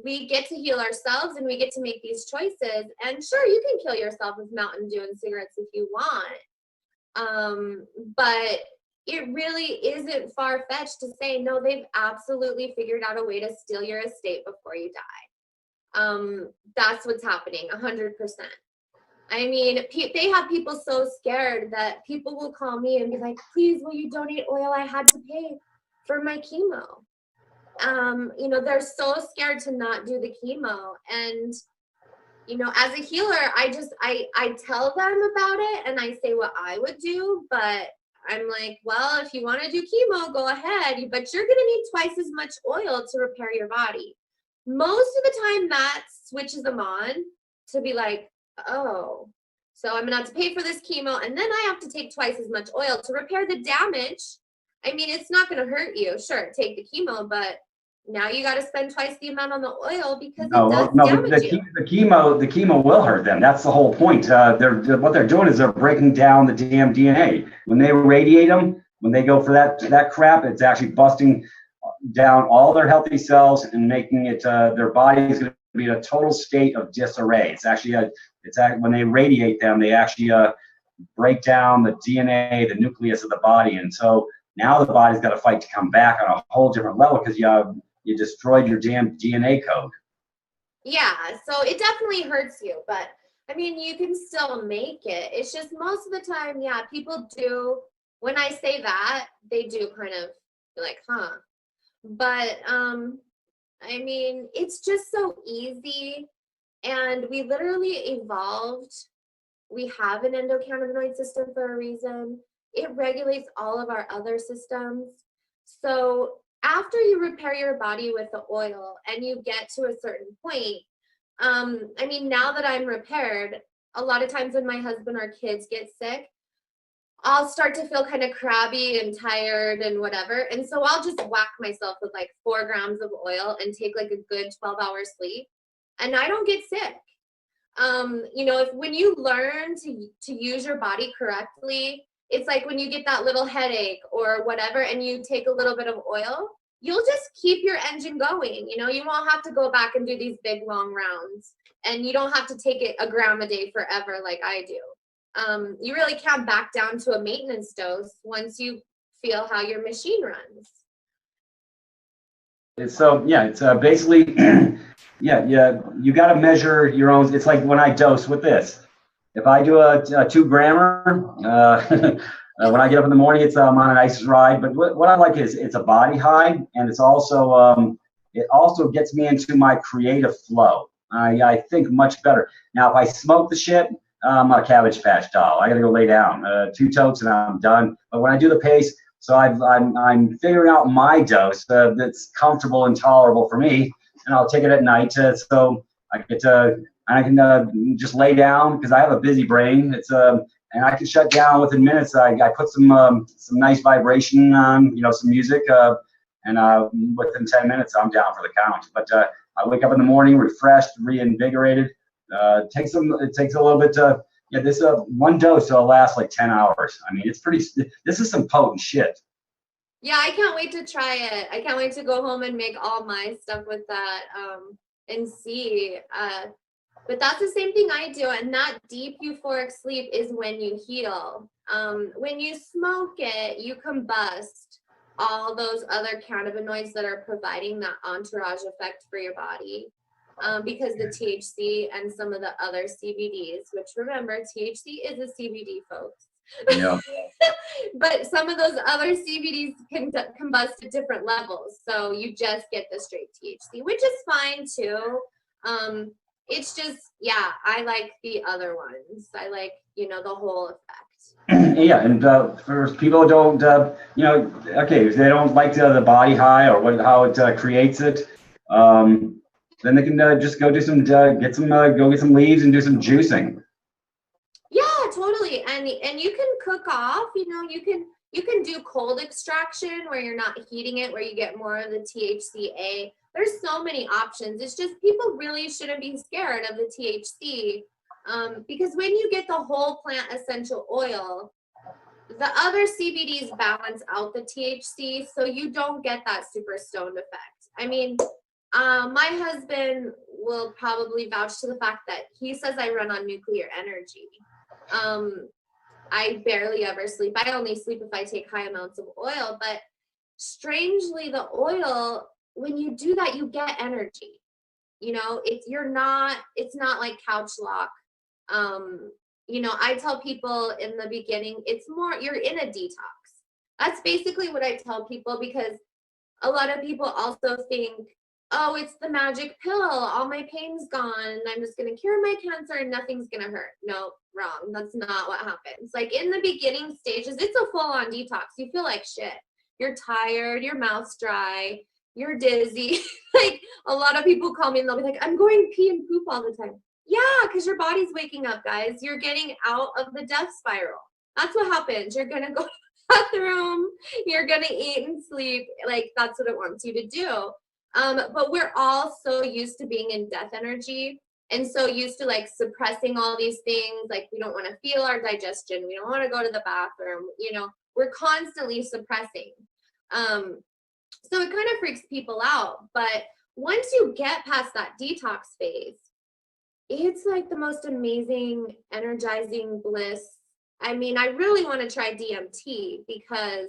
we get to heal ourselves and we get to make these choices. And sure, you can kill yourself with Mountain Dew and cigarettes if you want. But it really isn't far-fetched to say, no, they've absolutely figured out a way to steal your estate before you die. That's what's happening, 100%. I mean, they have people so scared that people will call me and be like, please, will you donate oil? I had to pay for my chemo. They're so scared to not do the chemo. And, as a healer, I tell them about it and I say what I would do, but I'm like, well, if you want to do chemo, go ahead, but you're going to need twice as much oil to repair your body. Most of the time that switches them on to be like, oh, so I'm gonna have to pay for this chemo and then I have to take twice as much oil to repair the damage. I mean, it's not gonna hurt you. Sure, take the chemo, but now you got to spend twice the amount on the oil because it does damage you. The chemo will hurt them. That's the whole point. What they're doing is they're breaking down the damn DNA. When they radiate them, when they go for that crap, it's actually busting down all their healthy cells and making it their body is going to be in a total state of disarray. It's actually when they radiate them, they actually break down the DNA, the nucleus of the body, and so now the body's got to fight to come back on a whole different level because you destroyed your damn DNA code. Yeah, so it definitely hurts you, but I mean, you can still make it. It's just most of the time, yeah, people do. When I say that, they do kind of be like, huh. But I mean, it's just so easy, and we literally evolved. We have an endocannabinoid system for a reason. It regulates all of our other systems. So after you repair your body with the oil and you get to a certain point, I mean, now that I'm repaired, a lot of times when my husband or kids get sick, I'll start to feel kind of crabby and tired and whatever. And so I'll just whack myself with like 4 grams of oil and take like a good 12-hour sleep. And I don't get sick. When you learn to use your body correctly, it's like when you get that little headache or whatever and you take a little bit of oil, you'll just keep your engine going. You won't have to go back and do these big long rounds, and you don't have to take it a gram a day forever like I do. You really can't back down to a maintenance dose once you feel how your machine runs. It's basically, you got to measure your own. It's like when I dose with this. If I do a 2 grammer, when I get up in the morning, I'm on an ice ride. But what I like is it's a body high, and it's also it also gets me into my creative flow. I think much better. Now, if I smoke the shit, I'm a Cabbage Patch doll. I got to go lay down. 2 totes and I'm done. But when I do the pace, so I'm figuring out my dose that's comfortable and tolerable for me, and I'll take it at night. So I get to, and I can just lay down because I have a busy brain. And I can shut down within minutes. I put some nice vibration on, some music, and within 10 minutes I'm down for the count. But I wake up in the morning refreshed, reinvigorated. It takes a little bit to. Yeah, this one dose will last like 10 hours. I mean, it's pretty. This is some potent shit. Yeah, I can't wait to try it. I can't wait to go home and make all my stuff with that and see. But that's the same thing I do. And that deep euphoric sleep is when you heal. When you smoke it, you combust all those other cannabinoids that are providing that entourage effect for your body. Because the THC and some of the other CBDs, which remember, THC is a CBD, folks. Yeah. But some of those other CBDs can combust at different levels. So you just get the straight THC, which is fine too. It's just, yeah, I like the other ones. I like, the whole effect. Yeah, and for people who don't, okay, if they don't like the body high or how it creates it, then they can just go do some, go get some leaves and do some juicing. Yeah, totally. And you can cook off, you can do cold extraction where you're not heating it, where you get more of the THCA. There's so many options. It's just people really shouldn't be scared of the THC because when you get the whole plant essential oil, the other CBDs balance out the THC, so you don't get that super stoned effect. I mean, my husband will probably vouch to the fact that he says I run on nuclear energy. I barely ever sleep. I only sleep if I take high amounts of oil, but strangely, the oil, when you do that, you get energy. It's not like couch lock. I tell people in the beginning, it's more, you're in a detox. That's basically what I tell people, because a lot of people also think, oh, it's the magic pill. All my pain's gone and I'm just going to cure my cancer and nothing's going to hurt. No, wrong. That's not what happens. Like in the beginning stages, it's a full-on detox. You feel like shit. You're tired, your mouth's dry, you're dizzy. Like a lot of people call me and they'll be like, I'm going pee and poop all the time. Yeah, because your body's waking up, guys. You're getting out of the death spiral. That's what happens. You're going to go to the bathroom. You're going to eat and sleep. Like that's what it wants you to do. But we're all so used to being in death energy and so used to like suppressing all these things. Like we don't want to feel our digestion. We don't want to go to the bathroom. We're constantly suppressing. So it kind of freaks people out. But once you get past that detox phase, it's like the most amazing, energizing bliss. I mean, I really want to try DMT because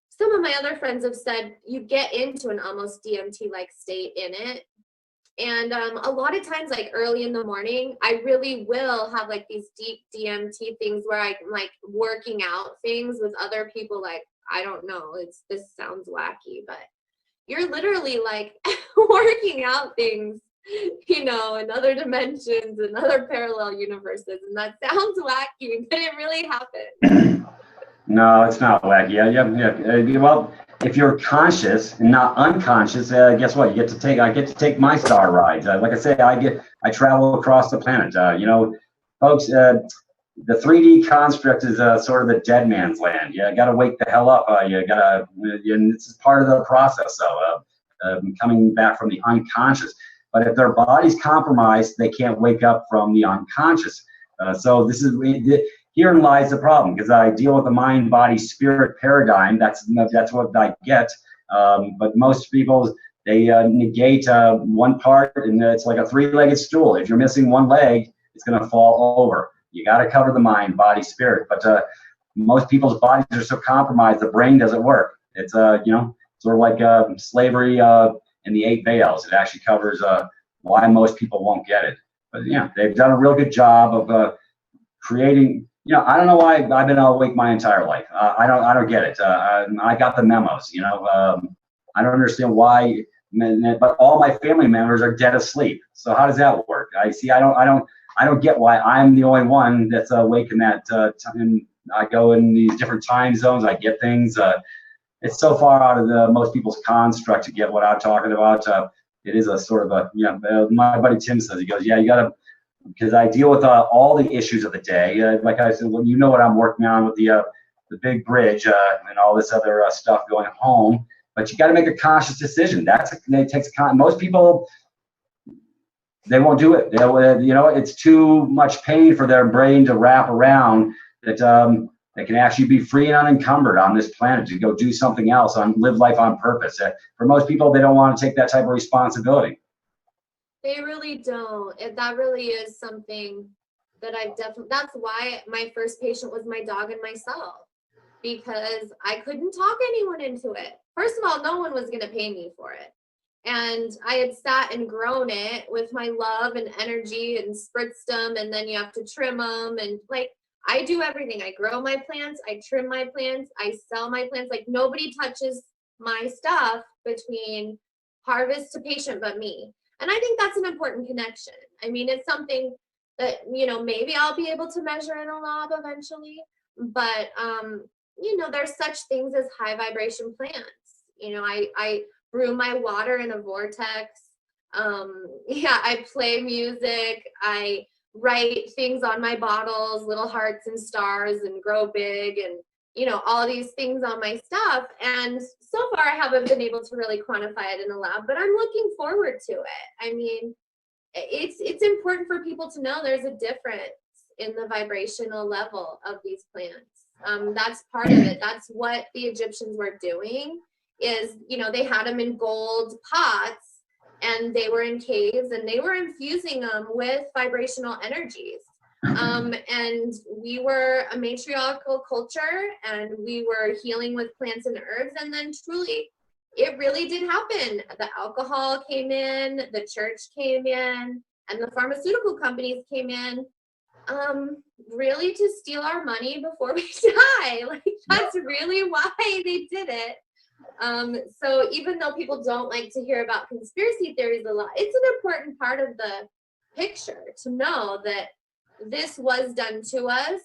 some of my other friends have said you get into an almost DMT-like state in it. And a lot of times, like early in the morning, I really will have like these deep DMT things where I'm like working out things with other people. Like, I don't know, this sounds wacky, but you're literally like working out things, in other dimensions and other parallel universes. And that sounds wacky, but it really happened. No, it's not wacky. Yeah. Well, if you're conscious and not unconscious, guess what? I get to take my star rides. Like I say, I travel across the planet. Folks, the 3D construct is sort of the dead man's land. You got to wake the hell up. And this is part of the process, though, coming back from the unconscious. But if their body's compromised, they can't wake up from the unconscious. So herein lies the problem, because I deal with the mind, body, spirit paradigm. That's what I get. But most people, they negate one part, and it's like a three-legged stool. If you're missing one leg, it's going to fall over. You got to cover the mind, body, spirit. But most people's bodies are so compromised, the brain doesn't work. It's sort of like slavery in the 8 Veils. It actually covers why most people won't get it. But they've done a real good job of creating. I don't know why I've been awake my entire life. I don't get it. I got the memos. I don't understand why but all my family members are dead asleep. So how does that work? I don't get why I'm the only one that's awake in that time. I go in these different time zones. I get things. It's so far out of most people's construct to get what I'm talking about. It is a sort of a, my buddy Tim says, he goes, yeah, you got to, because I deal with all the issues of the day. Like I said, well, you know what I'm working on with the big bridge and all this other stuff going home. But you got to make a conscious decision. It takes most people, they won't do it. It's too much pain for their brain to wrap around that they can actually be free and unencumbered on this planet to go do something else, live life on purpose. For most people, they don't want to take that type of responsibility. They really don't. That really is something that I've definitely, that's why my first patient was my dog and myself, because I couldn't talk anyone into it. First of all, no one was going to pay me for it. And I had sat and grown it with my love and energy and spritzed them. And then you have to trim them. And like, I do everything. I grow my plants. I trim my plants. I sell my plants. Like nobody touches my stuff between harvest to patient but me. And I think that's an important connection. I mean, it's something that, maybe I'll be able to measure in a lab eventually, but, there's such things as high vibration plants. I brew my water in a vortex. I play music. I write things on my bottles, little hearts and stars and grow big and, all these things on my stuff. And so far I haven't been able to really quantify it in a lab, but I'm looking forward to it. I mean, it's important for people to know there's a difference in the vibrational level of these plants. That's part of it. That's what the Egyptians were doing is, they had them in gold pots and they were in caves and they were infusing them with vibrational energies. And we were a matriarchal culture and we were healing with plants and herbs. And then truly, it really did happen. The alcohol came in, the church came in, and the pharmaceutical companies came in, really to steal our money before we die. Like that's really why they did it. So even though people don't like to hear about conspiracy theories a lot, it's an important part of the picture to know that this was done to us,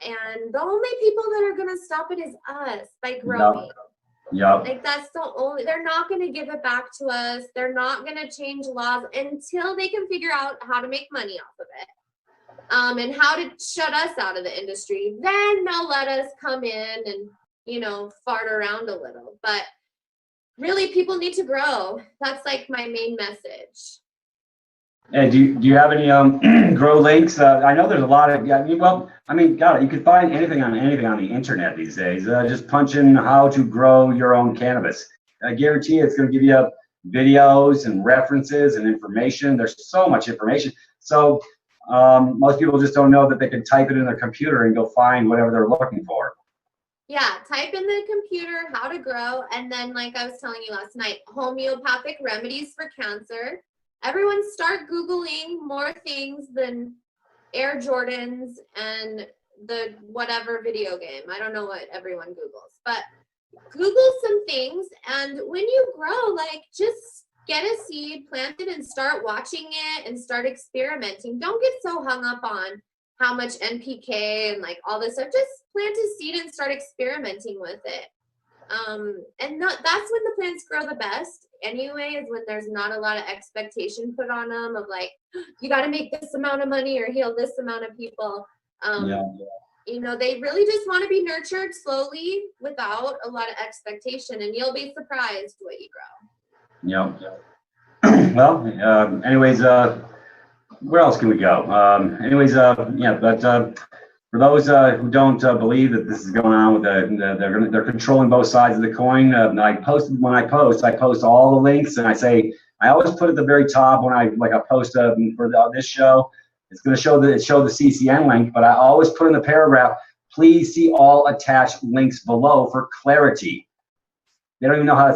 and the only people that are going to stop it is us by growing. Yep. Like that's they're not going to give it back to us. They're not going to change laws until they can figure out how to make money off of it. And how to shut us out of the industry. Then they'll let us come in and, fart around a little. But really, people need to grow. That's like my main message. And do you have any grow links? I know there's a lot of God, you can find anything on the internet these days. Just punch in how to grow your own cannabis. I guarantee it's going to give you videos and references and information. There's so much information. So most people just don't know that they can type it in their computer and go find whatever they're looking for. Yeah, type in the computer how to grow, and then like I was telling you last night, homeopathic remedies for cancer. Everyone start Googling more things than Air Jordans and the whatever video game. I don't know what everyone Googles, but Google some things, and when you grow, like just get a seed, plant it, and start watching it and start experimenting. Don't get so hung up on how much NPK and like all this stuff. Just plant a seed and start experimenting with it. That's when the plants grow the best anyway, is when there's not a lot of expectation put on them of like, you got to make this amount of money or heal this amount of people. They really just want to be nurtured slowly without a lot of expectation, and you'll be surprised what you grow. Yeah. Well, anyways, where else can we go? But for those who don't believe that this is going on with they're controlling both sides of the coin. I post all the links, and I always put at the very top when I post for this show. It's going to show the CCN link, but I always put in the paragraph, please see all attached links below for clarity. They don't even know how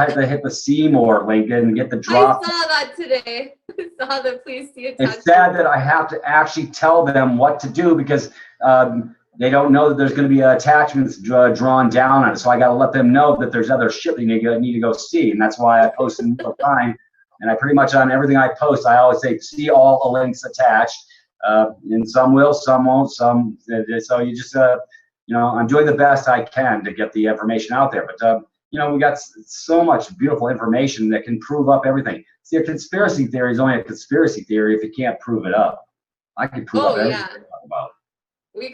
to hit the see more link and get the drop. I saw that today. I saw the please see attached. It's sad that I have to actually tell them what to do because they don't know that there's going to be attachments drawn down on it. So I got to let them know that there's other shit they need to go see. And that's why I post in real time. And I pretty much on everything I post, I always say, see all the links attached. And some will, some won't, some. So you just, I'm doing the best I can to get the information out there. But, we got so much beautiful information that can prove up everything. See, a conspiracy theory is only a conspiracy theory if you can't prove it up. I can prove up everything I talk about. We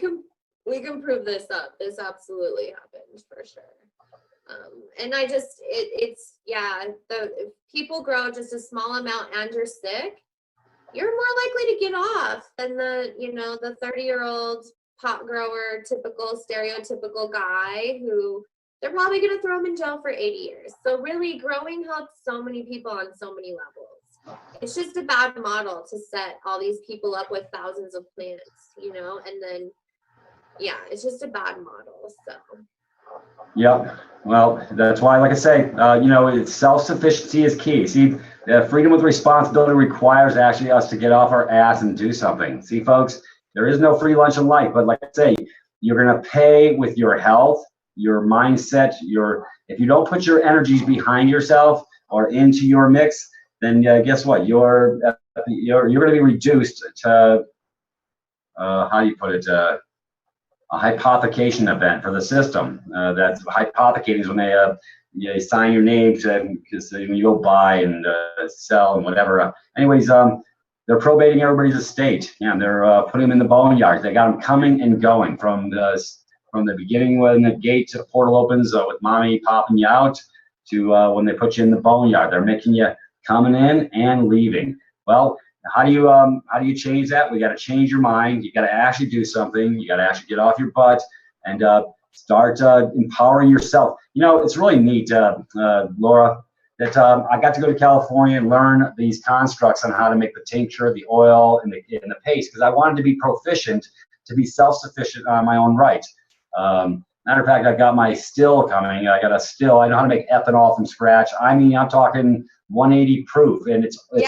can prove this up. This absolutely happened for sure. And I just, if people grow just a small amount and you're sick, you're more likely to get off than the 30-year-old pot grower, typical stereotypical guy who they're probably going to throw him in jail for 80 years. So really growing helps so many people on so many levels. It's just a bad model to set all these people up with thousands of plants, and then, it's just a bad model. So. Yep. Well, that's why, like I say, it's self-sufficiency is key. See, freedom with responsibility requires actually us to get off our ass and do something. See, folks, there is no free lunch in life, but like I say, you're going to pay with your health, your mindset, if you don't put your energies behind yourself or into your mix, then guess what? You're going to be reduced to, how do you put it? A hypothecation event for the system. That's hypothecating is when they sign your name because when you go buy and sell and whatever. Anyways, they're probating everybody's estate. They're putting them in the boneyards. They got them coming and going from the beginning when the gate portal opens with mommy popping you out to when they put you in the boneyard. They're making you coming in and leaving. Well, how do you change that? We got to change your mind. You got to actually do something. You got to actually get off your butt and start empowering yourself. It's really neat, Laura, that I got to go to California and learn these constructs on how to make the tincture, the oil, and the paste, because I wanted to be proficient, to be self-sufficient on my own right. Matter of fact, I got my still coming. I got a still. I know how to make ethanol from scratch. I mean, I'm talking 180 proof, and it's we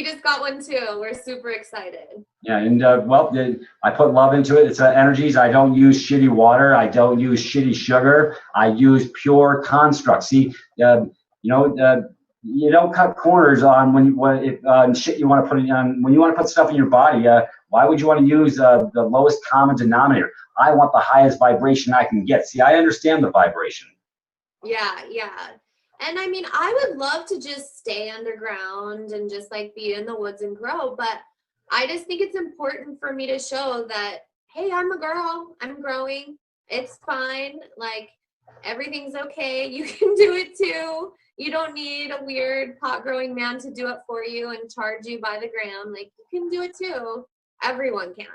just got one too. We're super excited. Yeah, and I put love into it. It's energies. I don't use shitty water. I don't use shitty sugar. I use pure constructs. See, you don't cut corners on shit you want to put on when you want to put stuff in your body. Why would you want to use the lowest common denominator? I want the highest vibration I can get. See, I understand the vibration. Yeah. And I mean, I would love to just stay underground and just be in the woods and grow, but I just think it's important for me to show that, hey, I'm a girl, I'm growing, it's fine, everything's okay, you can do it too. You don't need a weird pot growing man to do it for you and charge you by the gram. You can do it too. Everyone can.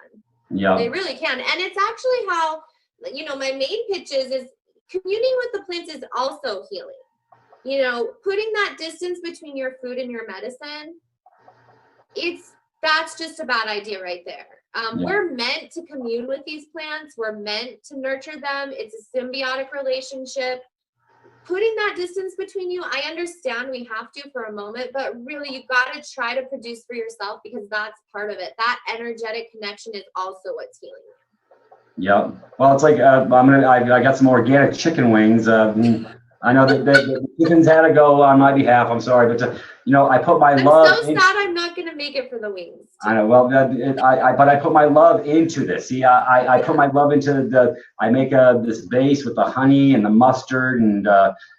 Yeah. They really can. And it's actually how, my main pitch is communing with the plants is also healing. Putting that distance between your food and your medicine, that's just a bad idea right there. We're meant to commune with these plants. We're meant to nurture them. It's a symbiotic relationship. Putting that distance between you, I understand we have to for a moment, but really you got to try to produce for yourself because that's part of it. That energetic connection is also what's healing you. Yep. Well, it's I got some organic chicken wings. I know that the chickens had to go on my behalf. I'm sorry, but I put my love. I'm so sad I'm not going to make it for the wings. I know. Well, but I put my love into this. See, I put my love into I make this base with the honey and the mustard and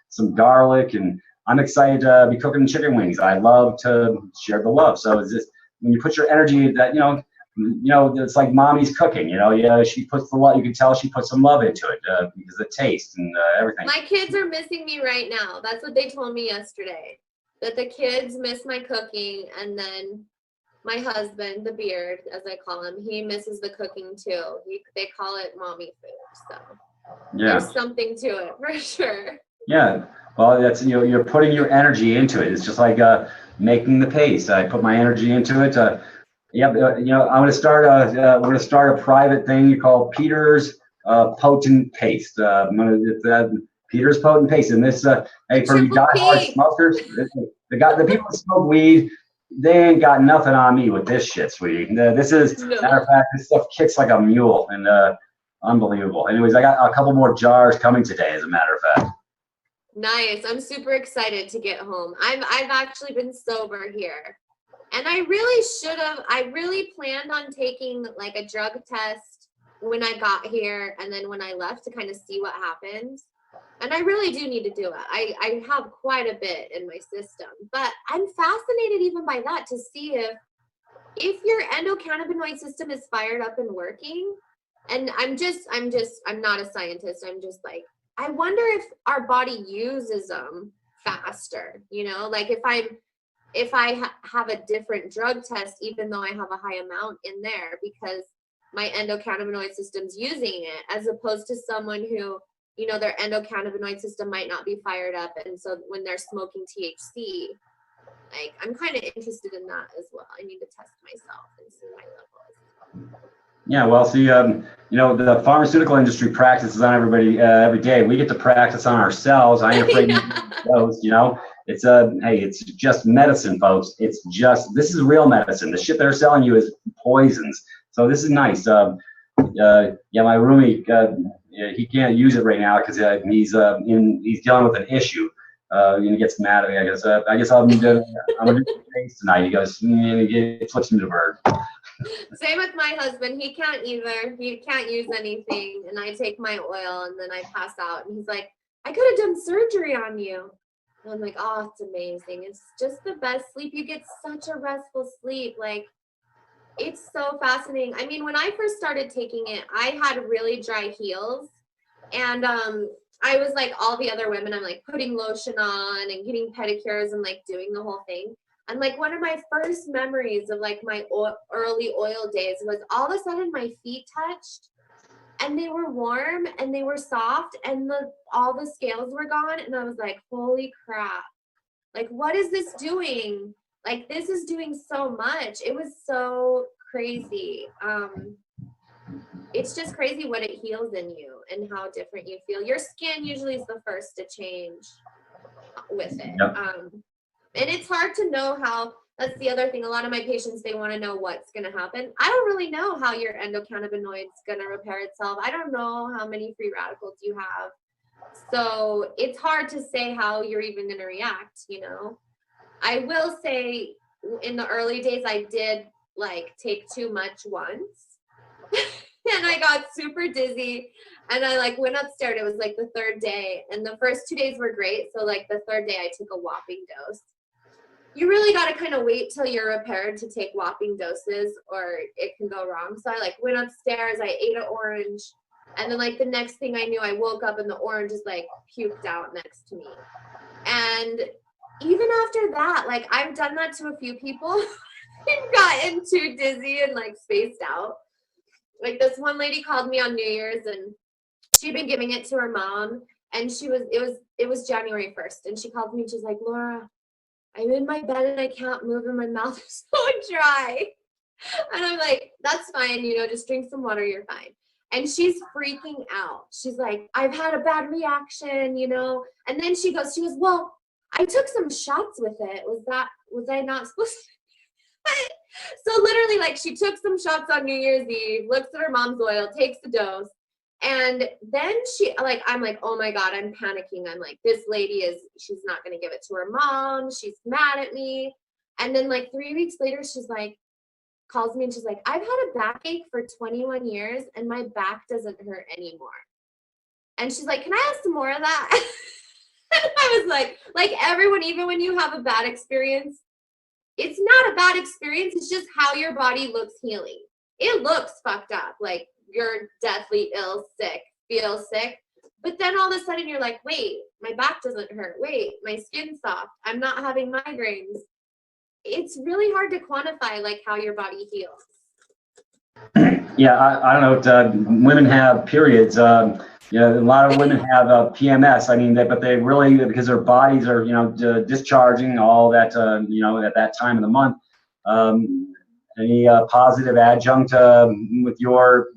some garlic, and I'm excited to be cooking chicken wings. I love to share the love. So it's just when you put your energy that it's like mommy's cooking. She puts the love. You can tell she put some love into it because of the taste and everything. My kids are missing me right now. That's what they told me yesterday. That the kids miss my cooking, and then my husband, the beard, as I call him, he misses the cooking too. They call it mommy food. So there's something to it for sure. Yeah. Well, that's you're putting your energy into it. It's just like making the paste. I put my energy into it. I'm going to start we're going to start a private thing called Peter's Potent Paste. Peter's Potent Paste, and this hey, for you diehard smokers, the people that smoke weed, they ain't got nothing on me with this shit, sweetie. This is matter of fact, this stuff kicks like a mule, and Unbelievable. Anyways, I got a couple more jars coming today, as a matter of fact. Nice. I'm super excited to get home. I've actually been sober here. And I really planned on taking like a drug test when I got here and then when I left to kind of see what happened. And I really do need to do it. I have quite a bit in my system, but I'm fascinated even by that to see if your endocannabinoid system is fired up and working. And I'm not a scientist. I'm just like, I wonder if our body uses them faster, you know, like if I have a different drug test, even though I have a high amount in there because my endocannabinoid system's using it, as opposed to someone who, you know, their endocannabinoid system might not be fired up. And so when they're smoking THC, like I'm kind of interested in that as well. I need to test myself and see my levels. Yeah, well, see, you know, the pharmaceutical industry practices on everybody every day. We get to practice on ourselves. I ain't afraid Yeah. of those, you know. It's hey, it's just medicine, folks. It's just, this is real medicine. The shit they're selling you is poisons. So this is nice. Yeah, my roomie, yeah, he can't use it right now because he's dealing with an issue. And he gets mad at me. I guess I'm gonna do things tonight. He goes, and he flips me the bird. Same with my husband. He can't either. He can't use anything. And I take my oil and then I pass out. And he's like, I could have done surgery on you. And I'm like, oh, it's amazing. It's just the best sleep. You get such a restful sleep. Like, it's so fascinating. I mean, when I first started taking it, I had really dry heels. And I was like all the other women. I'm like putting lotion on and getting pedicures and like doing the whole thing. And like one of my first memories of like my early oil days was all of a sudden my feet touched and they were warm and they were soft and all the scales were gone. And I was like, holy crap. Like, what is this doing? Like, this is doing so much. It was so crazy. It's just crazy what it heals in you and how different you feel. Your skin usually is the first to change with it. Yep. And it's hard to know how. That's the other thing. A lot of my patients, they want to know what's going to happen. I don't really know how your endocannabinoid's going to repair itself. I don't know how many free radicals you have. So it's hard to say how you're even going to react, you know. I will say in the early days, I did like take too much once. And I got super dizzy and I like went upstairs. It was like the third day and the first 2 days were great. So like the third day I took a whopping dose. You really got to kind of wait till you're repaired to take whopping doses or it can go wrong. So I like went upstairs, I ate an orange, and then like the next thing I knew, I woke up and the orange is like puked out next to me. And even after that, like I've done that to a few people and gotten too dizzy and like spaced out. Like this one lady called me on New Year's and she'd been giving it to her mom and it was January 1st and she called me and she's like, Laura, I'm in my bed and I can't move and my mouth is so dry. And I'm like, that's fine, you know, just drink some water, you're fine. And she's freaking out. She's like, I've had a bad reaction, you know. And then she goes, well, I took some shots with it. Was I not supposed to? So literally, like, she took some shots on New Year's Eve, looks at her mom's oil, takes the dose. And then I'm like, oh my God, I'm panicking. I'm like, this lady she's not going to give it to her mom. She's mad at me. And then like 3 weeks later, she's like, calls me and she's like, I've had a backache for 21 years and my back doesn't hurt anymore. And she's like, can I have some more of that? And I was like everyone, even when you have a bad experience, it's not a bad experience. It's just how your body looks healing. It looks fucked up. Like you're deathly ill, sick, feel sick. But then all of a sudden you're like, wait, my back doesn't hurt. Wait, my skin's soft. I'm not having migraines. It's really hard to quantify like how your body heals. Yeah, I don't know. Women have periods. You know, a lot of women have PMS. I mean, but they really, because their bodies are, you know, discharging all that, you know, at that time of the month. Any positive adjunct with your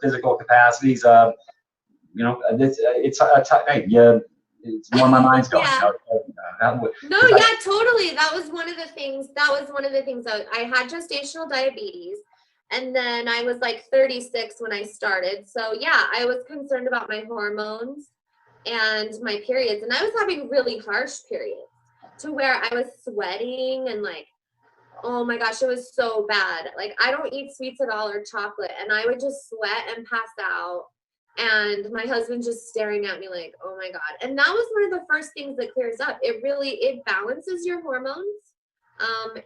physical capacities? You know, hey, yeah, it's where my mind's going. Yeah. You know, Totally. That was one of the things. I had gestational diabetes. And then I was like 36 when I started. So yeah, I was concerned about my hormones and my periods. And I was having really harsh periods to where I was sweating and like, oh my gosh, it was so bad. Like I don't eat sweets at all or chocolate. And I would just sweat and pass out. And my husband just staring at me like, oh my God. And that was one of the first things that clears up. It balances your hormones.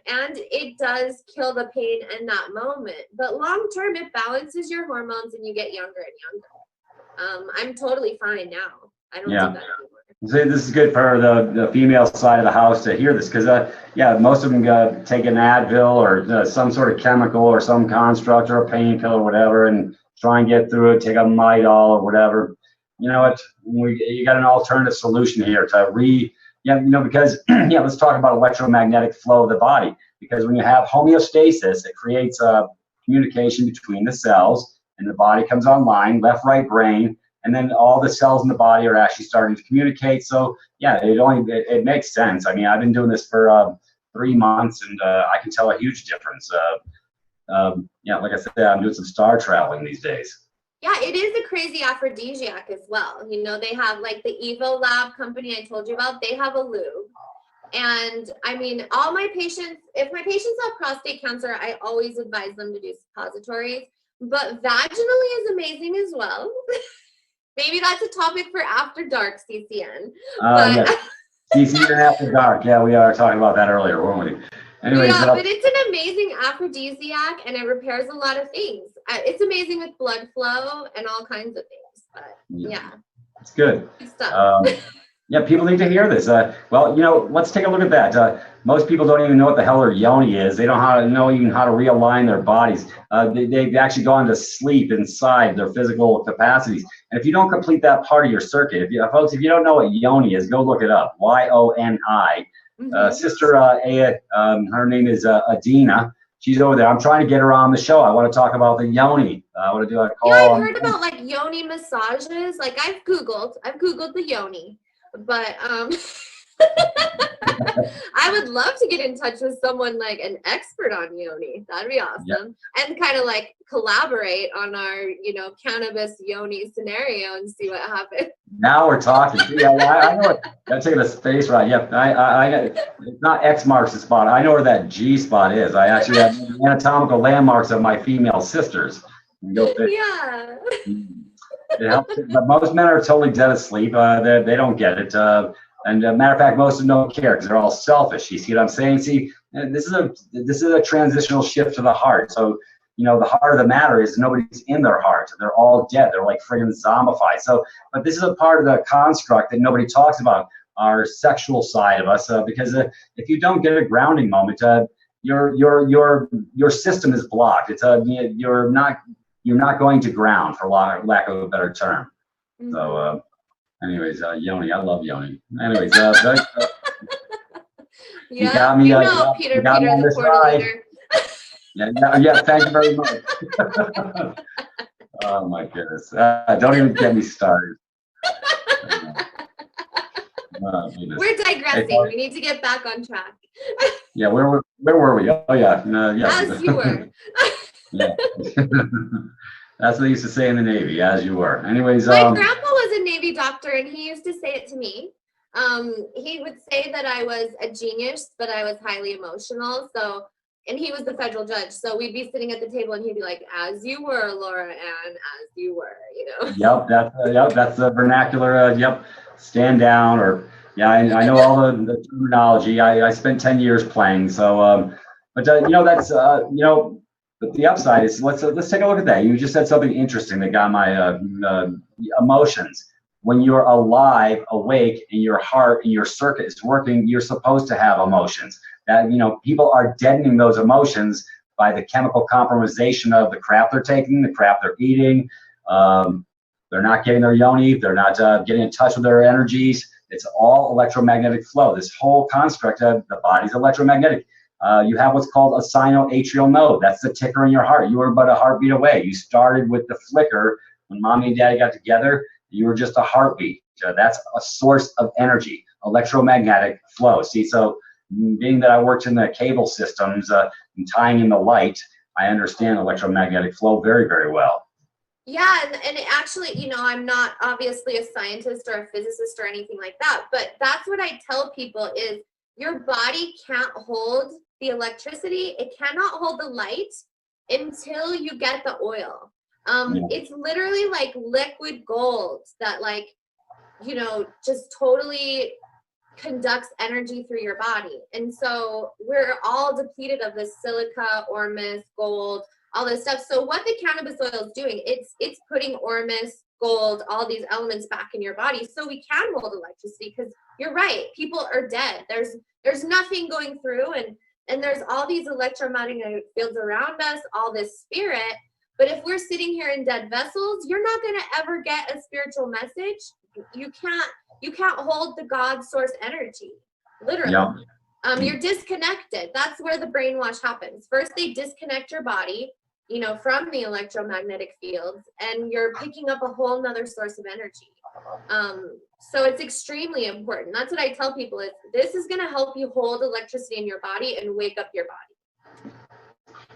And it does kill the pain in that moment. But long term, it balances your hormones and you get younger and younger. I'm totally fine now. I don't do that anymore. See, this is good for the female side of the house to hear this, because yeah, most of them take an Advil or some sort of chemical or some construct or a pain pill or whatever, and try and get through it. Take a Midol or whatever. You know what? You got an alternative solution here to because yeah, let's talk about electromagnetic flow of the body. Because when you have homeostasis, it creates a communication between the cells, and the body comes online, left, right brain. And then all the cells in the body are actually starting to communicate. So yeah, it makes sense. I mean, I've been doing this for 3 months, and I can tell a huge difference. Yeah, like I said, I'm doing some star traveling these days. Yeah, it is a crazy aphrodisiac as well. You know, they have like the Evo Lab company I told you about. They have a lube. And I mean, all my patients, if my patients have prostate cancer, I always advise them to do suppositories. But vaginally is amazing as well. Maybe that's a topic for After Dark, CCN. Yes. CCN After Dark. Yeah, we are talking about that earlier, weren't we? Anyways, yeah, but it's an amazing aphrodisiac, and it repairs a lot of things. It's amazing with blood flow and all kinds of things. But yeah, it's good. Good stuff. Yeah, people need to hear this. Well, you know, let's take a look at that. Most people don't even know what the hell their yoni is. They don't know even how to realign their bodies. They've actually gone to sleep inside their physical capacities. And if you don't complete that part of your circuit, folks, if you don't know what yoni is, go look it up. YONI. Sister Aya, her name is Adina. She's over there. I'm trying to get her on the show. I want to talk about the yoni. I want to do a call. Yeah, I've heard about like yoni massages. Like I've Googled the yoni. But I would love to get in touch with someone like an expert on yoni. That'd be awesome. Yep. And kind of like collaborate on our, cannabis yoni scenario and see what happens. Now we're talking. Yeah, I know it. I'm taking a space ride. Yep. I it's not X marks the spot. I know where that G spot is. I actually have anatomical landmarks of my female sisters. Yeah. It helps, but most men are totally dead asleep. They don't get it. And matter of fact, most of them don't care because they're all selfish. You see what I'm saying? See, this is a transitional shift to the heart. So, the heart of the matter is nobody's in their heart. They're all dead. They're like friggin' zombified. So, but this is a part of the construct that nobody talks about, our sexual side of us. Because if you don't get a grounding moment, your system is blocked. It's you're not going to ground, for lack of a better term. Mm-hmm. So, anyways, yoni, I love yoni. Anyways, you got me. Peter the coordinator. Yeah, thank you very much. Oh my goodness! Don't even get me started. We're digressing. We need to get back on track. Yeah, where were we? Oh yeah, yeah. As you were. Yeah. That's what they used to say in the Navy, as you were. Anyways, my grandpa was a Navy doctor, and he used to say it to me. He would say that I was a genius, but I was highly emotional. So, and he was the federal judge. So we'd be sitting at the table, and he'd be like, "As you were, Laura Ann, as you were," Yep, that's the vernacular. Yep, stand down, or yeah, I know all the terminology. I spent 10 years playing, so but that's But the upside is, let's take a look at that. You just said something interesting that got my emotions. When you're alive, awake, and your heart and your circuit is working, you're supposed to have emotions. That people are deadening those emotions by the chemical compromisation of the crap they're taking, the crap they're eating. They're not getting their yoni. They're not getting in touch with their energies. It's all electromagnetic flow. This whole construct of the body's electromagnetic. You have what's called a sinoatrial node. That's the ticker in your heart. You were but a heartbeat away. You started with the flicker when mommy and daddy got together. You were just a heartbeat. That's a source of energy, electromagnetic flow. See, so being that I worked in the cable systems and tying in the light, I understand electromagnetic flow very, very well. Yeah, and it actually, I'm not obviously a scientist or a physicist or anything like that, but that's what I tell people is your body can't hold the electricity. It cannot hold the light until you get the oil. Yeah. It's literally like liquid gold that just totally conducts energy through your body. And so we're all depleted of this silica, ormus, gold, all this stuff. So what the cannabis oil is doing, it's putting ormus, gold, all these elements back in your body so we can hold electricity, because you're right, people are dead. There's nothing going through, and there's all these electromagnetic fields around us, all this spirit. But if we're sitting here in dead vessels, you're not going to ever get a spiritual message. You can't hold the God source energy, literally. Yeah. You're disconnected. That's where the brainwash happens. First, they disconnect your body, from the electromagnetic fields, and you're picking up a whole nother source of energy. So it's extremely important. That's what I tell people is this is going to help you hold electricity in your body and wake up your body.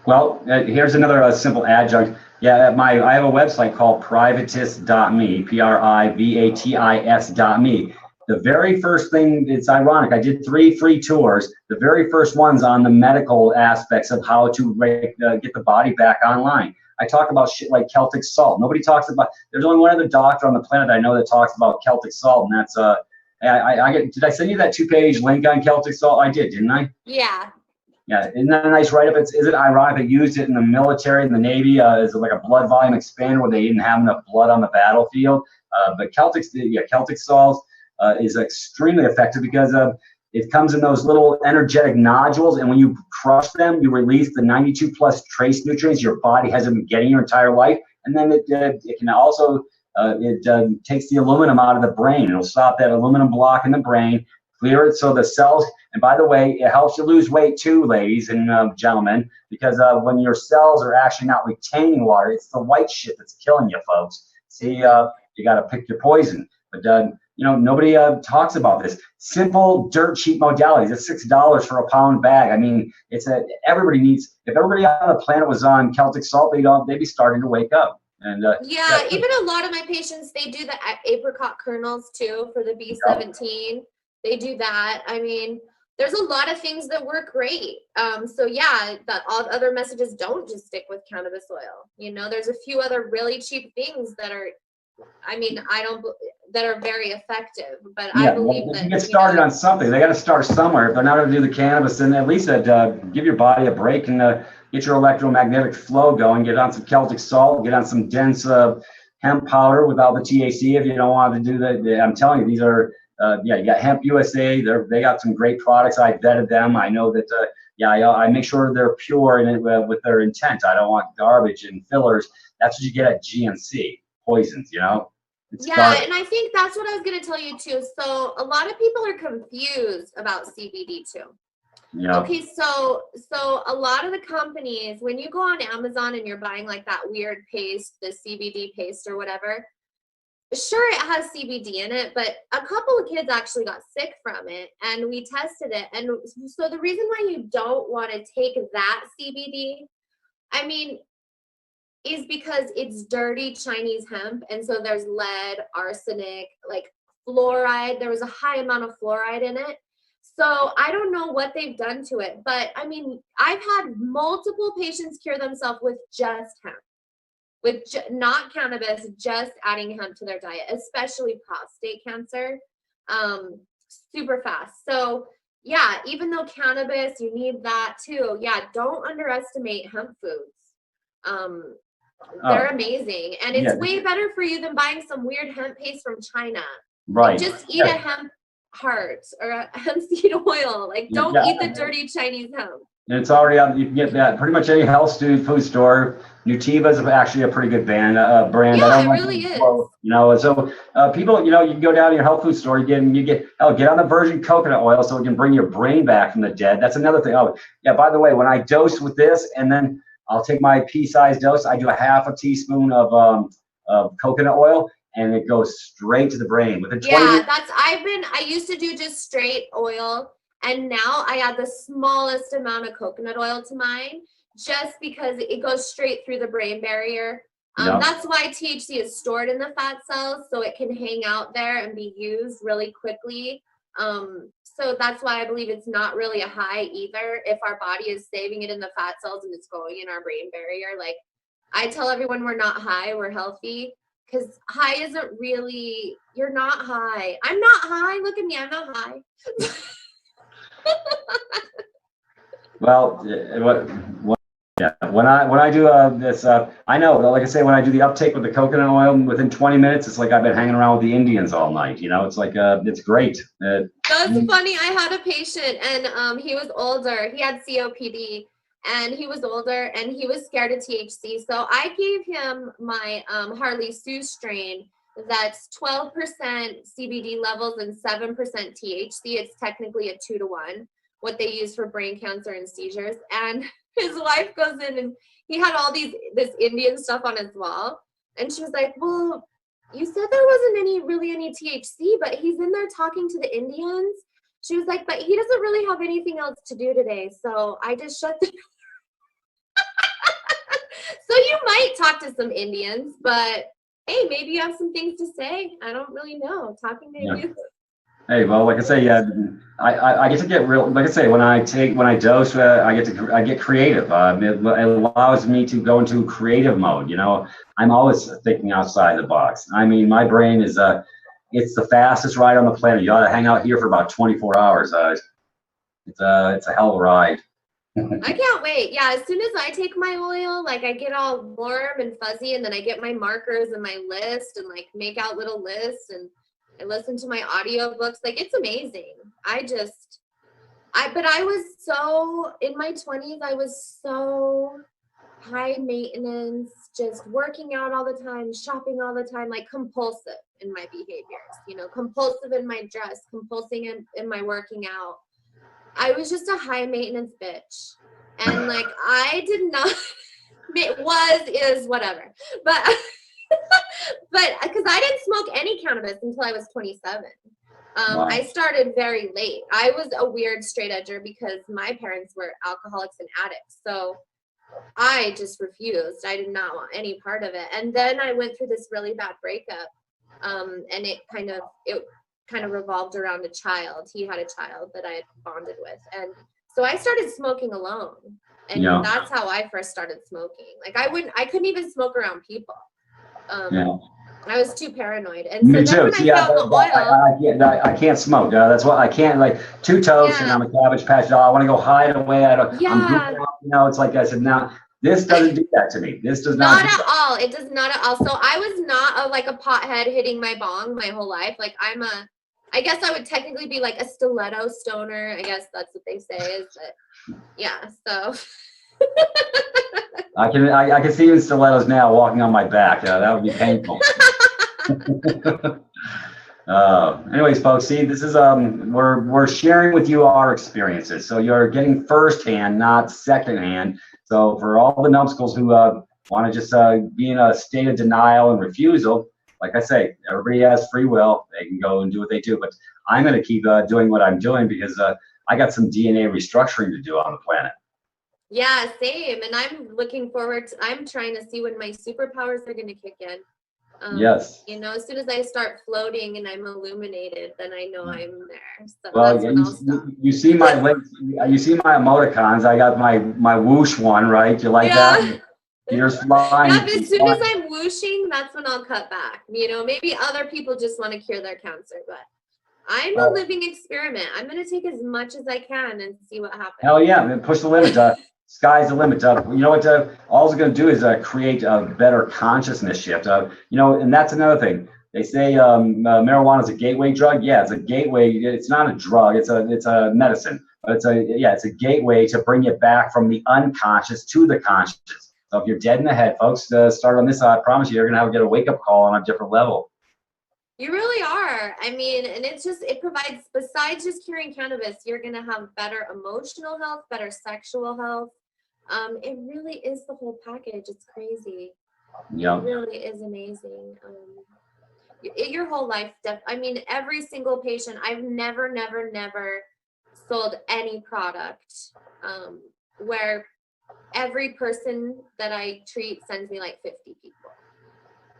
Well, here's another simple adjunct. Yeah, I have a website called Privatis.me, Privatis.me. The very first thing, it's ironic, I did 3 free tours. The very first one's on the medical aspects of how to get the body back online. I talk about shit like Celtic salt. Nobody talks about, there's only one other doctor on the planet I know that talks about Celtic salt, and that's, did I send you that 2-page link on Celtic salt? I did, didn't I? Yeah. Yeah, isn't that a nice write-up? Is it ironic they used it in the military, in the Navy, as like a blood volume expander where they didn't have enough blood on the battlefield? But Celtic salts is extremely effective because it comes in those little energetic nodules, and when you crush them, you release the 92 plus trace nutrients your body hasn't been getting your entire life, and then it can also takes the aluminum out of the brain. It'll stop that aluminum block in the brain, clear it so the cells. And by the way, it helps you lose weight too, ladies and gentlemen, because when your cells are actually not retaining water, it's the white shit that's killing you, folks. See, you got to pick your poison. But nobody talks about this. Simple, dirt cheap modalities. It's $6 for a pound bag. I mean, everybody needs. If everybody on the planet was on Celtic salt, they'd be starting to wake up. And yeah, even a lot of my patients, they do the apricot kernels too for the B17. They do that. I mean, there's a lot of things that work great. So yeah, that all other messages don't just stick with cannabis oil. There's a few other really cheap things that are, that are very effective. But yeah, I believe that you get started on something. They got to start somewhere. If they're not going to do the cannabis, then at least give your body a break and get your electromagnetic flow going. Get on some Celtic salt. Get on some dense hemp powder without the THC if you don't want to do that. I'm telling you, these are. You got Hemp USA. They got some great products. I vetted them. I know that. I make sure they're pure with their intent. I don't want garbage and fillers. That's what you get at GNC. Poisons, It's garbage. And I think that's what I was going to tell you too. So a lot of people are confused about CBD too. Yeah. Okay, so a lot of the companies, when you go on Amazon and you're buying like that weird paste, the CBD paste or whatever. Sure, it has CBD in it, but a couple of kids actually got sick from it, and we tested it. And so the reason why you don't want to take that CBD, is because it's dirty Chinese hemp, and so there's lead, arsenic, like fluoride. There was a high amount of fluoride in it. So I don't know what they've done to it, but I've had multiple patients cure themselves with just hemp. With not cannabis, just adding hemp to their diet, especially prostate cancer, super fast. So yeah, even though cannabis, you need that too. Yeah, don't underestimate hemp foods. They're amazing, and it's way better for you than buying some weird hemp paste from China. Right. Just eat a hemp heart or a hemp seed oil. Like, don't eat the dirty Chinese hemp. And it's already out. You can get that pretty much any health food store. Nutiva is actually a pretty good brand. Yeah, it really is. So people, you can go down to your health food store. Get on the virgin coconut oil so it can bring your brain back from the dead. That's another thing. Oh, yeah. By the way, when I dose with this, and then I'll take my pea-sized dose, I do a half a teaspoon of coconut oil, and it goes straight to the brain. Within 20 minutes. I used to do just straight oil. And now I add the smallest amount of coconut oil to mine. just because it goes straight through the brain barrier. Yeah. That's why THC is stored in the fat cells, so it can hang out there and be used really quickly. So that's why I believe it's not really a high either if our body is saving it in the fat cells and it's going in our brain barrier. Like I tell everyone we're not high, we're healthy, because high isn't really, you're not high. I'm not high. Look at me, I'm not high. Well, yeah, when I do this, I know, like I say, when I do the uptake with the coconut oil, within 20 minutes, it's like I've been hanging around with the Indians all night. You know, it's like it's great. That's funny. I had a patient, and he was older. He had COPD, and he was older, and he was scared of THC. So I gave him my Harley Sue strain. That's 12% CBD levels and 7% THC. It's technically a 2-to-1. What they use for brain cancer and seizures. And his wife goes in, and he had all this Indian stuff on his wall, and she was like, "Well, you said there wasn't really any THC, but he's in there talking to the Indians." She was like, "But he doesn't really have anything else to do today, so I just shut the." So you might talk to some Indians, but hey, maybe you have some things to say. I don't really know. Talking to Indians. Hey, well, like I say, yeah, I get to get real. Like I say, when I dose, I get creative. It allows me to go into creative mode. You know, I'm always thinking outside the box. I mean, my brain is it's the fastest ride on the planet. You ought to hang out here for about 24 hours. It's a hell of a ride. I can't wait. Yeah, as soon as I take my oil, like I get all warm and fuzzy, and then I get my markers and my list and like make out little lists, and I listen to my audiobooks. Like it's amazing. But I was so, in my 20s, I was so high maintenance, just working out all the time, shopping all the time, like compulsive in my behaviors, compulsive in my dress, compulsing in my working out. I was just a high maintenance bitch. And like, I did not, is whatever. But, but because I didn't smoke any cannabis until I was 27. Wow. I started very late. I was a weird straight edger because my parents were alcoholics and addicts. So I just refused. I did not want any part of it. And then I went through this really bad breakup. And it kind of revolved around a child. He had a child that I had bonded with. And so I started smoking alone. And that's how I first started smoking. Like I couldn't even smoke around people. I was too paranoid. And Me so then too. when I found the oil, I can't smoke. That's why I can't, like, two toasts and I'm a Cabbage Patch Doll. I want to go hide away. I'm goofing out, it's like I said, now this doesn't do that to me. This does not. Not at all. It does not at all. So I was not like a pothead hitting my bong my whole life. Like I guess I would technically be like a stiletto stoner. I guess that's what they say is that, yeah, so. I can see you in stilettos now walking on my back. That would be painful. Anyways, folks, see, this is we're sharing with you our experiences, so you're getting firsthand, not secondhand. So for all the numbskulls who want to just be in a state of denial and refusal, like I say, everybody has free will. They can go and do what they do, but I'm going to keep doing what I'm doing because I got some DNA restructuring to do on the planet. Yeah, same. And I'm looking forward to, I'm trying to see when my superpowers are going to kick in. Yes. As soon as I start floating and I'm illuminated, then I know I'm there. So well, that's when I'll stop. You see my links, you see my emoticons. I got my whoosh one, right? You like that? You're flying. Yeah, but as soon as I'm whooshing, that's when I'll cut back. Maybe other people just want to cure their cancer, but I'm a living experiment. I'm going to take as much as I can and see what happens. Hell yeah, man, push the limit. Sky's the limit. You know what? All it's going to do is create a better consciousness shift. And that's another thing. They say marijuana is a gateway drug. Yeah, it's a gateway. It's not a drug. It's a medicine. But it's a gateway to bring you back from the unconscious to the conscious. So if you're dead in the head, folks, start on this. I promise you, you're going to get a wake up call on a different level. You really are. And it provides, besides just curing cannabis, you're going to have better emotional health, better sexual health. It really is the whole package. It's crazy. Yeah. It really is amazing. Your whole life, every single patient, I've never sold any product where every person that I treat sends me like 50 people.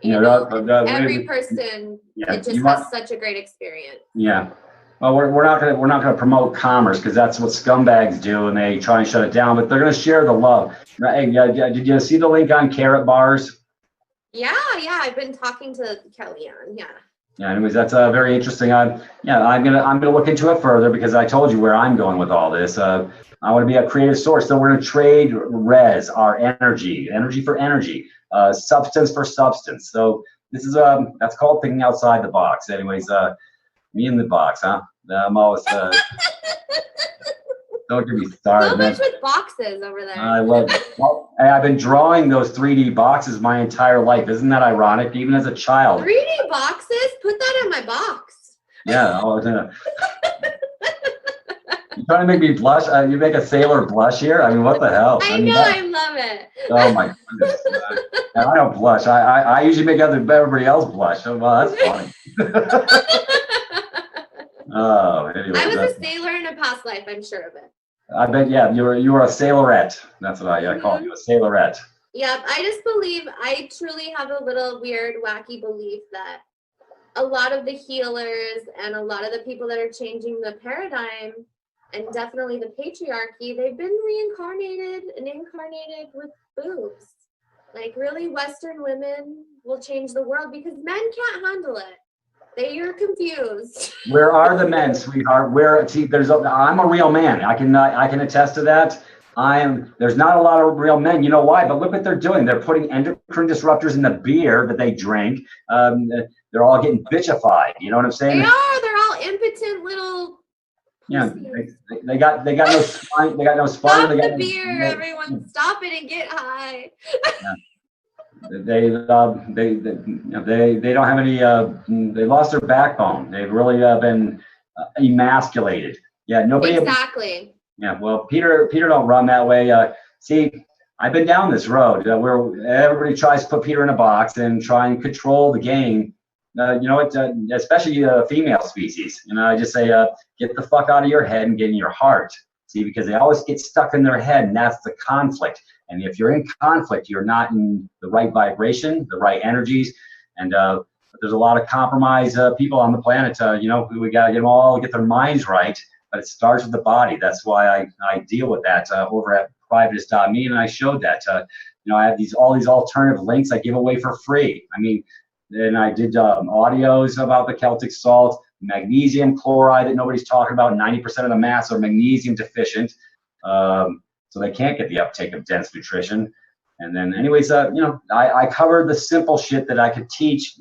Every person, it just has such a great experience. Yeah. Well, we're not gonna promote commerce because that's what scumbags do, and they try and shut it down. But they're gonna share the love. Hey, did you see the link on carrot bars? Yeah, I've been talking to Kellyanne. Yeah. Yeah. Anyways, that's very interesting. I'm gonna look into it further because I told you where I'm going with all this. I want to be a creative source, so we're gonna trade our energy for energy, substance for substance. So this is that's called thinking outside the box. Anyways, me in the box, huh? I'm always don't get me started. So much with boxes over there. I love it. Well, I've been drawing those 3D boxes my entire life. Isn't that ironic? Even as a child. 3D boxes? Put that in my box. Yeah. You're trying to make me blush? You make a sailor blush here? I mean, what the hell? I love it. Oh my goodness. And I don't blush. I usually make everybody else blush. So, well, that's funny. Oh, anyway. I was a sailor in a past life, I'm sure of it. I bet, yeah, you were a sailorette. That's what I call you, a sailorette. Yep, I truly have a little weird, wacky belief that a lot of the healers and a lot of the people that are changing the paradigm, and definitely the patriarchy, they've been reincarnated and incarnated with boobs. Like, really, Western women will change the world because men can't handle it. You're confused. Where are the men, sweetheart? I'm a real man. I can attest to that. There's not a lot of real men. You know why? But look what they're doing. They're putting endocrine disruptors in the beer that they drink. They're all getting bitchified. You know what I'm saying? They are. They're all impotent little. Yeah, they got no spine. They got no spine. Stop the beer, everyone! Stop it and get high. Yeah. They don't have any. They lost their backbone. They've really been emasculated. Yeah, nobody. Exactly. Yeah, well, Peter don't run that way. See, I've been down this road where everybody tries to put Peter in a box and try and control the game. You know what? Especially female species. I just say, get the fuck out of your head and get in your heart. See, because they always get stuck in their head, and that's the conflict. And if you're in conflict, you're not in the right vibration, the right energies, and there's a lot of compromised people on the planet. We got to get their minds right, but it starts with the body. That's why I deal with that over at Privatis.Me, and I showed that. I have all these alternative links I give away for free. I mean, and I did audios about the Celtic salt, magnesium chloride that nobody's talking about. 90% of the mass are magnesium deficient. So they can't get the uptake of dense nutrition. And then anyways, I cover the simple shit that I could teach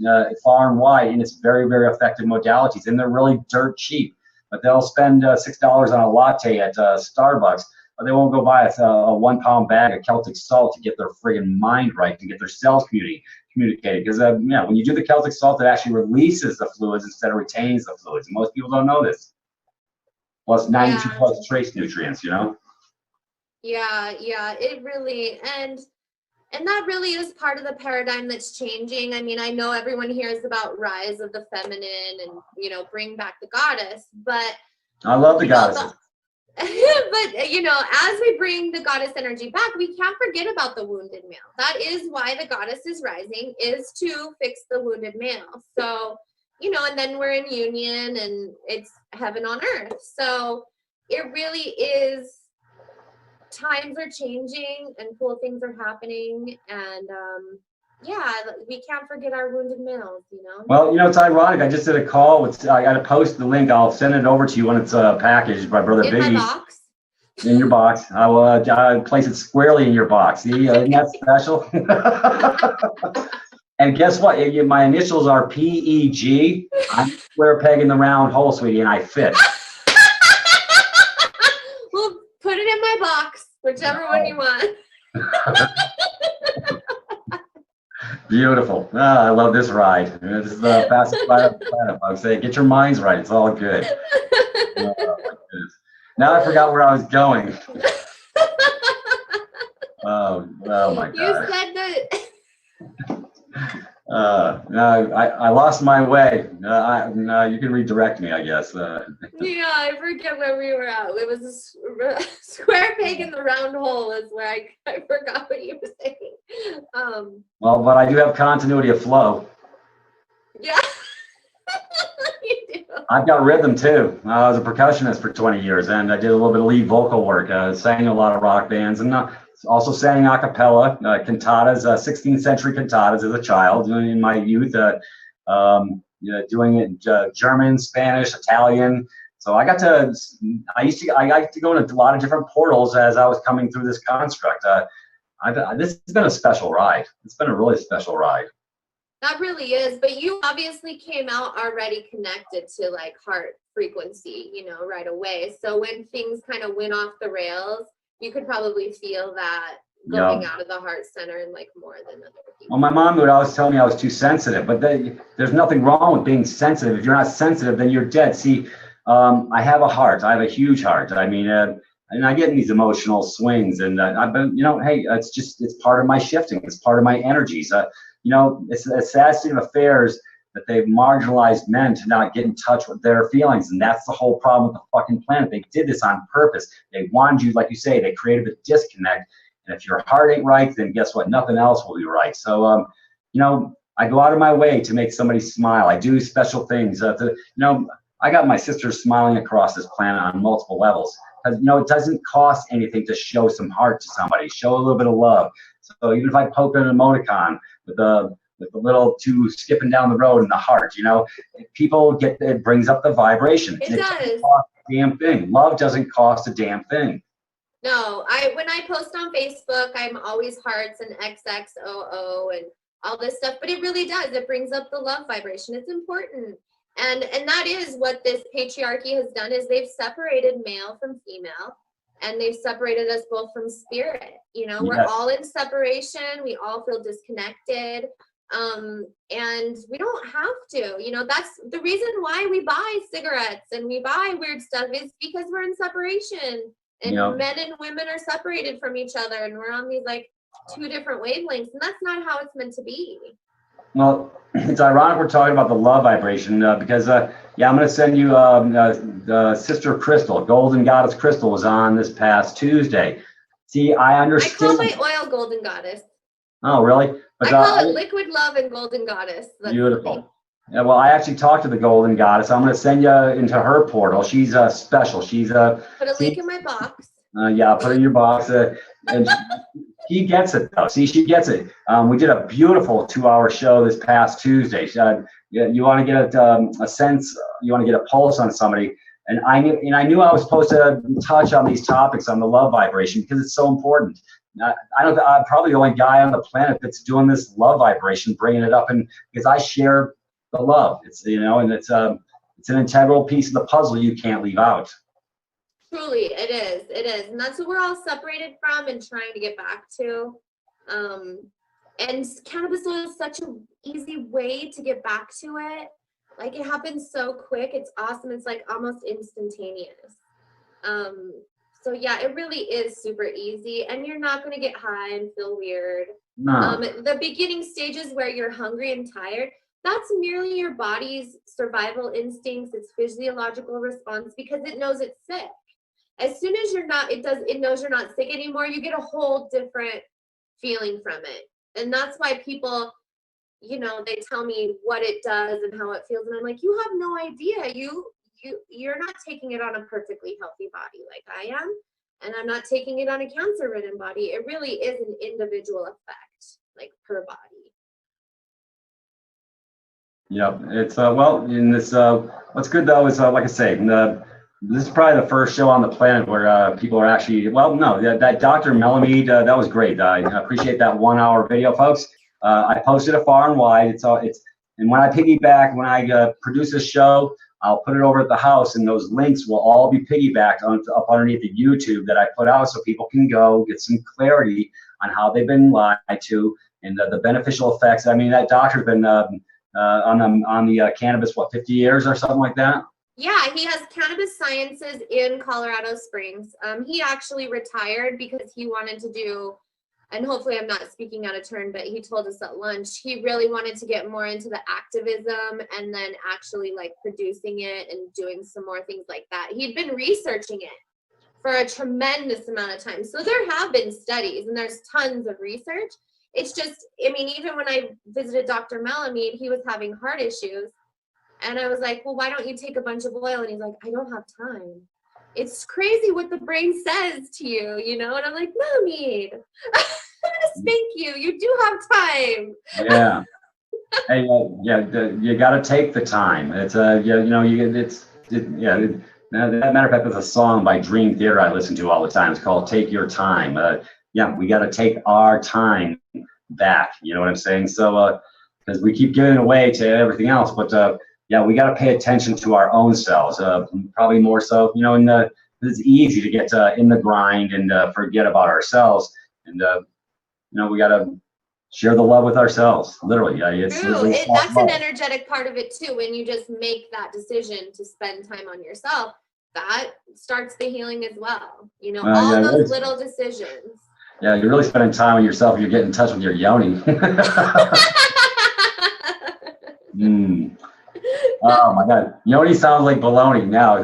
far and wide in its very, very effective modalities. And they're really dirt cheap, but they'll spend $6 on a latte at Starbucks, but they won't go buy a 1 pound bag of Celtic salt to get their friggin' mind right, to get their cells communicated. Because when you do the Celtic salt, it actually releases the fluids instead of retains the fluids. And most people don't know this. Plus 92 plus trace nutrients, Yeah, it really, and that really is part of the paradigm that's changing. I mean, I know everyone hears about rise of the feminine and, bring back the goddess, but I love the goddess. But, as we bring the goddess energy back, we can't forget about the wounded male. That is why the goddess is rising, is to fix the wounded male. So, and then we're in union and it's heaven on earth. So it really is. Times are changing and cool things are happening, and we can't forget our wounded males. Well, it's ironic. I just did a call with. I got to post the link. I'll send it over to you when it's packaged by Brother Biggie. In my box. In your box. I will place it squarely in your box. See, isn't that special? And guess what? My initials are PEG. I'm square peg in the round hole, sweetie, and I fit. Well, put it in my box, whichever one you want. Beautiful. I love this ride. This is the fastest ride on the planet, folks. Say, get your minds right. It's all good. Now I forgot where I was going. Oh my God. You said that. No, I lost my way. No, you can redirect me, I guess. Yeah, I forget where we were at. It was a square peg in the round hole is where I forgot what you were saying. Well, but I do have continuity of flow. Yeah, you do. I've got rhythm too. I was a percussionist for 20 years, and I did a little bit of lead vocal work. Sang in a lot of rock bands, and also sang a cappella, cantatas, 16th century cantatas as a child in my youth. Doing it German, Spanish, Italian. So I got to go into a lot of different portals as I was coming through this construct. This has been a special ride. It's been a really special ride. That really is, but you obviously came out already connected to like heart frequency, right away. So when things kind of went off the rails, you could probably feel that going out of the heart center and like more than other people. Well, my mom would always tell me I was too sensitive, but there's nothing wrong with being sensitive. If you're not sensitive, then you're dead. See, I have a heart. I have a huge heart. I mean, and I get in these emotional swings, and I've been, hey, it's part of my shifting. It's part of my energies. It's a sad state of affairs that they've marginalized men to not get in touch with their feelings. And that's the whole problem with the fucking planet. They did this on purpose. They wanted you, like you say, they created a disconnect. And if your heart ain't right, then guess what? Nothing else will be right. So, I go out of my way to make somebody smile. I do special things. I got my sister smiling across this planet on multiple levels. Because, it doesn't cost anything to show some heart to somebody, show a little bit of love. So even if I poke an emoticon with the little two skipping down the road in the heart, people get, it brings up the vibration. It does. Doesn't cost a damn thing. Love doesn't cost a damn thing. No, when I post on Facebook, I'm always hearts and XXOO and all this stuff, but it really does. It brings up the love vibration. It's important. And that is what this patriarchy has done, is they've separated male from female, and they've separated us both from spirit. We're all in separation. We all feel disconnected. And we don't have to, that's the reason why we buy cigarettes and we buy weird stuff, is because we're in separation, and men and women are separated from each other, and we're on these like two different wavelengths, and that's not how it's meant to be. Well, it's ironic we're talking about the love vibration because, I'm going to send you Sister Crystal, Golden Goddess Crystal, was on this past Tuesday. See, I understand. I call my oil Golden Goddess. Oh, really? But, I call it Liquid Love and Golden Goddess. That's beautiful. Yeah, well, I actually talked to the Golden Goddess. I'm going to send you into her portal. She's special. She's put a link in my box. I'll put it in your box. And she gets it though. See, she gets it. We did a beautiful 2-hour show this past Tuesday. You want to get a sense, you want to get a pulse on somebody. And I knew I was supposed to touch on these topics on the love vibration because it's so important. I'm probably the only guy on the planet that's doing this love vibration, bringing it up, and because I share the love. It's and it's an integral piece of the puzzle you can't leave out. Truly, it is, and that's what we're all separated from and trying to get back to. And cannabis oil is such an easy way to get back to it. Like, it happens so quick. It's awesome. It's like almost instantaneous. So yeah, it really is super easy, and you're not going to get high and feel weird. No. The beginning stages where you're hungry and tired, that's merely your body's survival instincts, its physiological response, because it knows it's sick. As soon as it knows you're not sick anymore, you get a whole different feeling from it. And that's why people, they tell me what it does and how it feels. And I'm like, you have no idea. You're not taking it on a perfectly healthy body like I am. And I'm not taking it on a cancer-ridden body. It really is an individual effect, like per body. Yep. It's in this, what's good though is, like I say, this is probably the first show on the planet where people are actually, that Dr. Melamede, that was great. I appreciate that 1-hour video, folks. I posted it far and wide. And when I piggyback, when I produce a show, I'll put it over at the house, and those links will all be piggybacked up underneath the YouTube that I put out, so people can go get some clarity on how they've been lied to and the beneficial effects. I mean, that doctor's been on the cannabis, 50 years or something like that? Yeah, he has Cannabis Sciences in Colorado Springs. He actually retired because he wanted to do and hopefully I'm not speaking out of turn, but he told us at lunch, he really wanted to get more into the activism and then actually like producing it and doing some more things like that. He'd been researching it for a tremendous amount of time. So there have been studies and there's tons of research. It's just, I mean, even when I visited Dr. Malamud, he was having heart issues. And I was like, well, why don't you take a bunch of oil? And he's like, I don't have time. It's crazy what the brain says to you, you know? And I'm like, Malamud, I'm gonna spank you. You do have time. Yeah. Hey, you got to take the time. It's matter of fact, there's a song by Dream Theater I listen to all the time. It's called "Take Your Time." We got to take our time back. You know what I'm saying? So, because we keep giving away to everything else, but we got to pay attention to our own selves. Probably more so, it's easy to get in the grind and forget about ourselves, and we got to share the love with ourselves, literally. It's true. That's an energetic part of it too. When you just make that decision to spend time on yourself, that starts the healing as well. All those little decisions. Yeah, you're really spending time on yourself. You're getting in touch with your yoni. Oh my God, yoni sounds like baloney. Now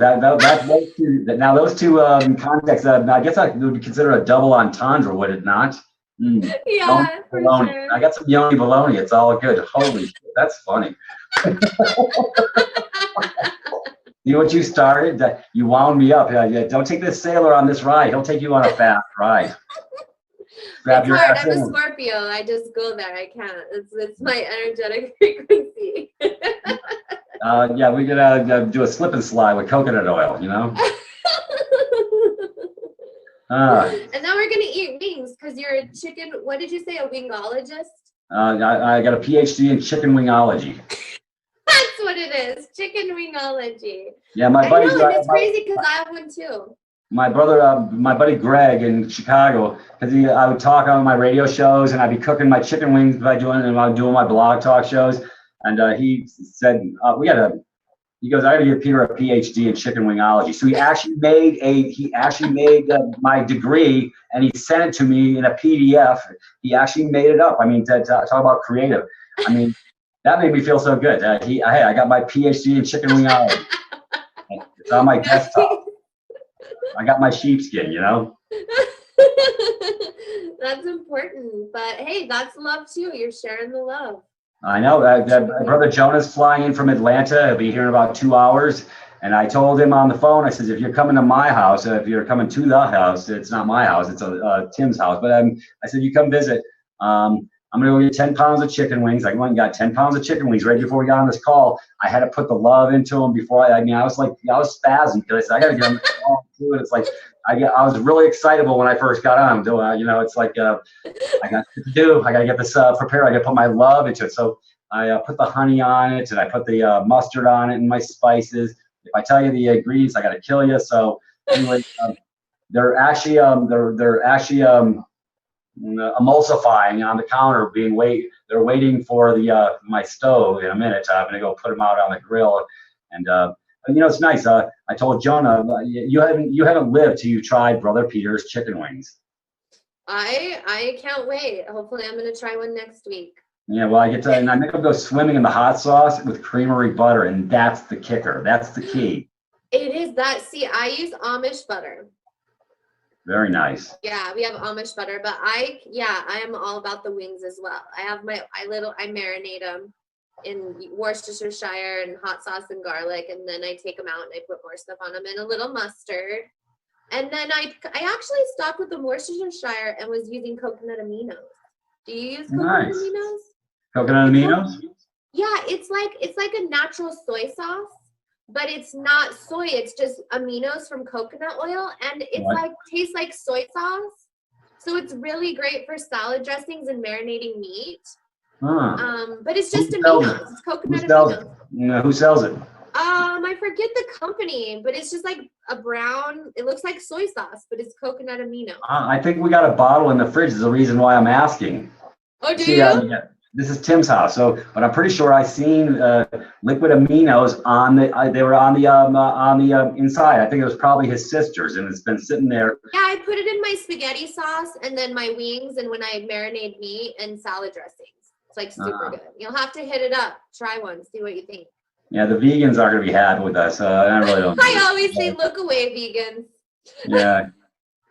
those two contexts. I guess I would consider a double entendre, would it not? Yeah, for sure. I got some yoni baloney. It's all good. Holy shit, that's funny. You know what you started? You wound me up. Don't take this sailor on this ride. He'll take you on a fast ride. Grab it's your hard. ass I'm in. a Scorpio. I just go there. I can't. It's my energetic frequency. We could do a slip and slide with coconut oil. And now we're gonna eat wings because you're a chicken. What did you say? A wingologist? I got a PhD in chicken wingology. That's what it is. Chicken wingology. Yeah, my buddy. It's crazy because I have one too. My brother, my buddy Greg in Chicago, because I would talk on my radio shows and I'd be cooking my chicken wings by doing my blog talk shows, and he said he goes, I got to give Peter a PhD in chicken wingology. So he actually made my degree and he sent it to me in a PDF. He actually made it up. I mean, to talk about creative. I mean, that made me feel so good. I got my PhD in chicken wingology. It's on my desktop. I got my sheepskin, That's important. But hey, that's love too. You're sharing the love. I know. My brother Jonah's flying in from Atlanta. He'll be here in about 2 hours. And I told him on the phone, I said, if you're coming to my house, if you're coming to the house, it's not my house, it's Tim's house. But I said, you come visit. I'm going to go get 10 pounds of chicken wings. I went and got 10 pounds of chicken wings right before we got on this call. I had to put the love into them before I was spazzing because I said, I got to get on this call too. And it's like, I was really excitable when I first got on. It's like, I got to do. I got to get this prepared. I got to put my love into it. So I put the honey on it and I put the mustard on it and my spices. If I tell you the ingredients, I got to kill you. So anyway, they're actually emulsifying on the counter, they're waiting for my stove in a minute. I'm gonna go put them out on the grill, and it's nice. I told Jonah, you haven't lived till you tried Brother Peter's chicken wings. I can't wait. Hopefully, I'm gonna try one next week. Yeah, well, and I make them go swimming in the hot sauce with creamery butter, and that's the kicker. That's the key. It is that. See, I use Amish butter. Very nice. Yeah, we have Amish butter, but I am all about the wings as well. I have I marinate them in Worcestershire and hot sauce and garlic, and then I take them out and I put more stuff on them and a little mustard. And then I actually stopped with the Worcestershire and was using coconut aminos. Do you use coconut aminos? Coconut aminos? Yeah, it's like a natural soy sauce. But it's not soy, it's just aminos from coconut oil, and it's tastes like soy sauce. So it's really great for salad dressings and marinating meat. But it's just aminos. It's coconut aminos. Who sells it? I forget the company, but it's just like a brown, it looks like soy sauce, but it's coconut amino. I think we got a bottle in the fridge is the reason why I'm asking. Oh, do you? This is Tim's house. So, but I'm pretty sure I seen liquid aminos on the. They were on the inside. I think it was probably his sister's, and it's been sitting there. Yeah, I put it in my spaghetti sauce and then my wings, and when I marinate meat and salad dressings. It's like super good. You'll have to hit it up. Try one. See what you think. Yeah, the vegans aren't going to be happy with us. I really don't. I always say, look away, vegans. Yeah.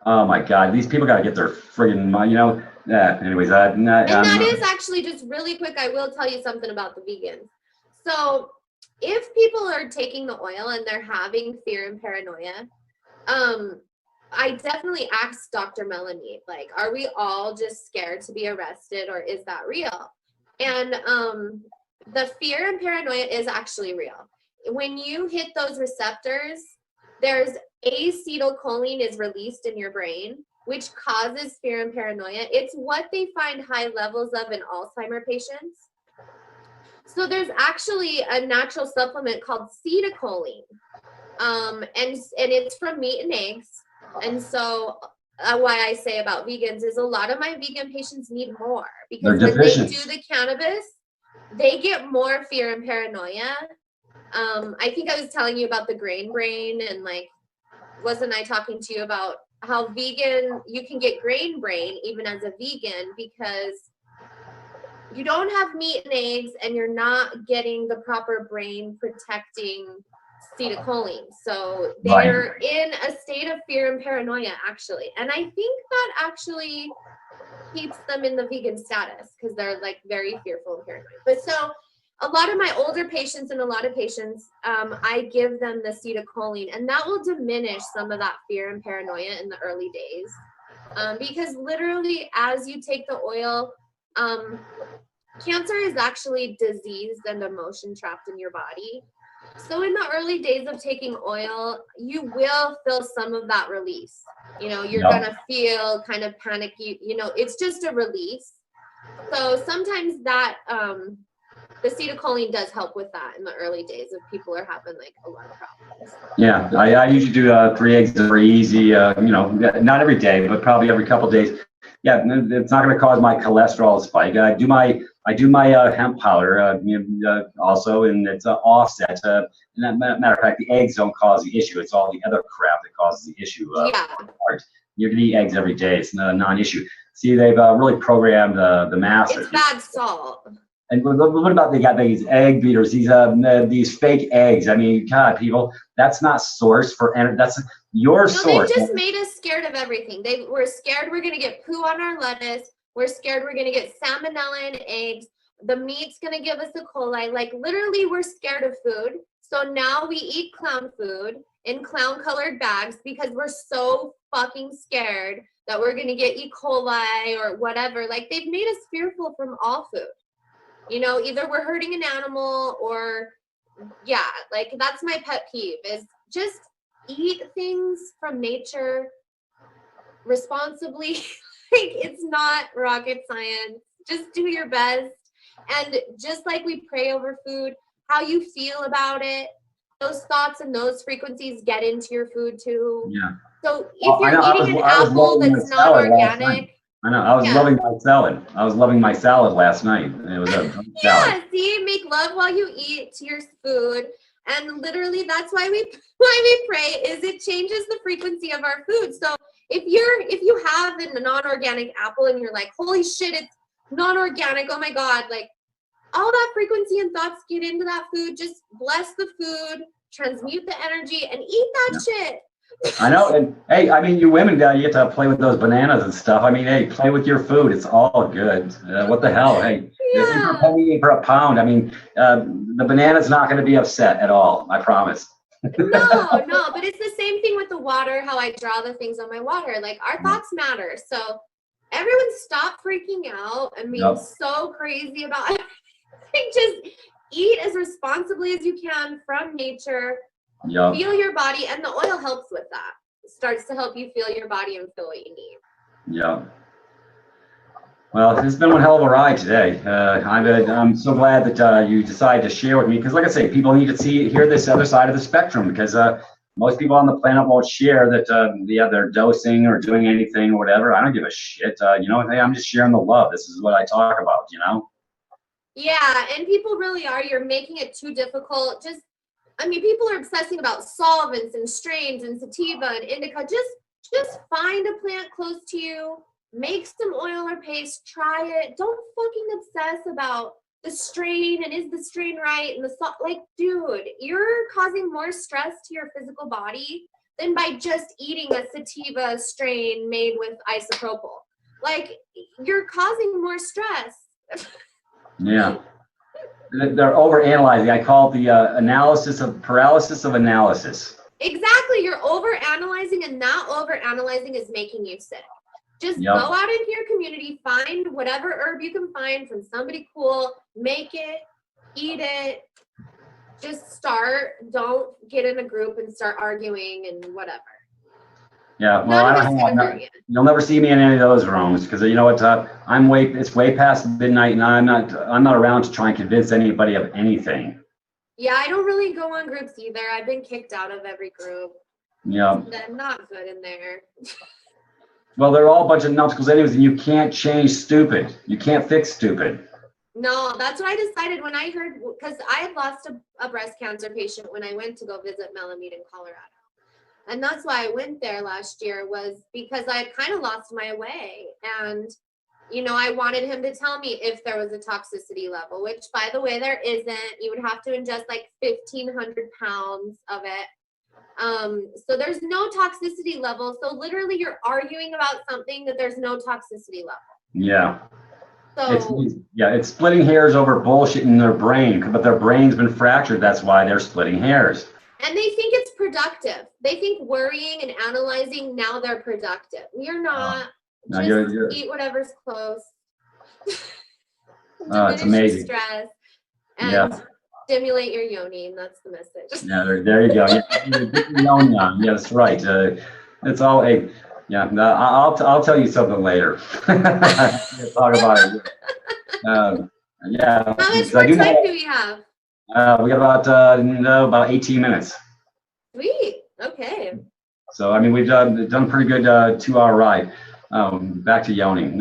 Oh my God, these people got to get their friggin' money, you know. Yeah. Anyways, and that is actually just really quick. I will tell you something about the vegans. So, if people are taking the oil and they're having fear and paranoia, I definitely asked Dr. Melanie, like, are we all just scared to be arrested, or is that real? And the fear and paranoia is actually real. When you hit those receptors, there's acetylcholine is released in your brain, which causes fear and paranoia. It's what they find high levels of in Alzheimer patients. So there's actually a natural supplement called acetylcholine, and it's from meat and eggs. And so why I say about vegans is a lot of my vegan patients need more, because when they do the cannabis, they get more fear and paranoia. I think I was telling you about the grain brain, and like, wasn't I talking to you about how vegan, you can get grain brain even as a vegan, because you don't have meat and eggs and you're not getting the proper brain protecting acetylcholine. So they're in a state of fear and paranoia, actually. And I think that actually keeps them in the vegan status, because they're like very fearful and paranoid. But so a lot of my older patients and a lot of patients, I give them the acetylcholine, and that will diminish some of that fear and paranoia in the early days. Because literally, as you take the oil, cancer is actually disease and emotion trapped in your body. So in the early days of taking oil, you will feel some of that release. You know, you're gonna feel kind of panicky. You know, it's just a release. So sometimes that the acetylcholine does help with that in the early days if people are having like a lot of problems. Yeah, I usually do 3 eggs very easy. You know, not every day, but probably every couple of days. Yeah, it's not going to cause my cholesterol spike. I do my hemp powder also, and it's an offset. And matter of fact, the eggs don't cause the issue. It's all the other crap that causes the issue. You're going to eat eggs every day. It's not a non-issue. See, they've really programmed the masses. It's bad salt. And what about they got these egg beaters, these fake eggs? I mean, God, people, that's not source for energy. That's your source. They just made us scared of everything. We're scared we're gonna get poo on our lettuce. We're scared we're gonna get salmonella in eggs. The meat's gonna give us E. coli. Like literally, we're scared of food. So now we eat clown food in clown-colored bags because we're so fucking scared that we're gonna get E. coli or whatever. Like they've made us fearful from all food. You know, either we're hurting an animal or, yeah, like that's my pet peeve is just eat things from nature responsibly. Like it's not rocket science. Just do your best. And just like we pray over food, how you feel about it, those thoughts and those frequencies get into your food too. Yeah. So if you're eating an apple that's not organic, I know. I was loving my salad. I was loving my salad last night. It was a salad. See, make love while you eat to your food, and literally that's why we pray. Is it changes the frequency of our food. So if you have a non-organic apple and you're like, holy shit, it's non-organic. Oh my God, like all that frequency and thoughts get into that food. Just bless the food, transmute the energy, and eat that shit. I know, and hey, I mean, you women, you get to play with those bananas and stuff. I mean, hey, play with your food. It's all good. What the hell? Hey, for a penny for a pound. I mean, the banana's not going to be upset at all. I promise. No, but it's the same thing with the water, how I draw the things on my water. Like our thoughts matter. So everyone stop freaking out and being so crazy about it. Just eat as responsibly as you can from nature. Feel your body, and the oil helps with that. It starts to help you feel your body and feel what you need. Yeah. Well, it's been one hell of a ride today. I'm so glad that you decided to share with me, because like I say, people need to hear this other side of the spectrum, because most people on the planet won't share that they're dosing or doing anything or whatever. I don't give a shit. You know, hey, I'm just sharing the love. This is what I talk about, you know? Yeah, and people really are. You're making it too difficult. Just, I mean, people are obsessing about solvents and strains and sativa and indica. Just find a plant close to you, make some oil or paste, try it. Don't fucking obsess about the strain and is the strain right and the salt. Like, dude, you're causing more stress to your physical body than by just eating a sativa strain made with isopropyl. Like, you're causing more stress. Yeah. They're over analyzing. I call it the analysis of paralysis of analysis. Exactly. You're over analyzing, and that over analyzing is making you sick. Just Yep. go out into your community, find whatever herb you can find from somebody cool, make it, eat it. Just start. Don't get in a group and start arguing and whatever. Yeah, well, None I of don't it's hang gonna out. hurt you. You'll never see me in any of those rooms because you know what? It's way past midnight, and I'm not around to try and convince anybody of anything. Yeah, I don't really go on groups either. I've been kicked out of every group. Yeah. I'm not good in there. Well, they're all a bunch of numbskulls anyways, and you can't change stupid. You can't fix stupid. No, that's what I decided when I heard, because I had lost a breast cancer patient when I went to go visit Melamede in Colorado. And that's why I went there last year, was because I had kind of lost my way. And, you know, I wanted him to tell me if there was a toxicity level, which, by the way, there isn't. You would have to ingest like 1,500 pounds of it. So there's no toxicity level. So literally you're arguing about something that there's no toxicity level. Yeah. So It's splitting hairs over bullshit in their brain, but their brain's been fractured. That's why they're splitting hairs. and they think it's productive. They think worrying and analyzing, now they're productive. You're not. No, Just you're eat whatever's close. it's Diminish your amazing. stress and Yeah. stimulate your yoni, and that's the message. Yeah, there you go. Yeah, that's right. It's all a yeah. I'll tell you something later. Talk about it. Yeah. How much more time do we have? We got about 18 minutes. Sweet. Okay. So I mean, we've done a pretty good 2-hour ride. Back to yawning.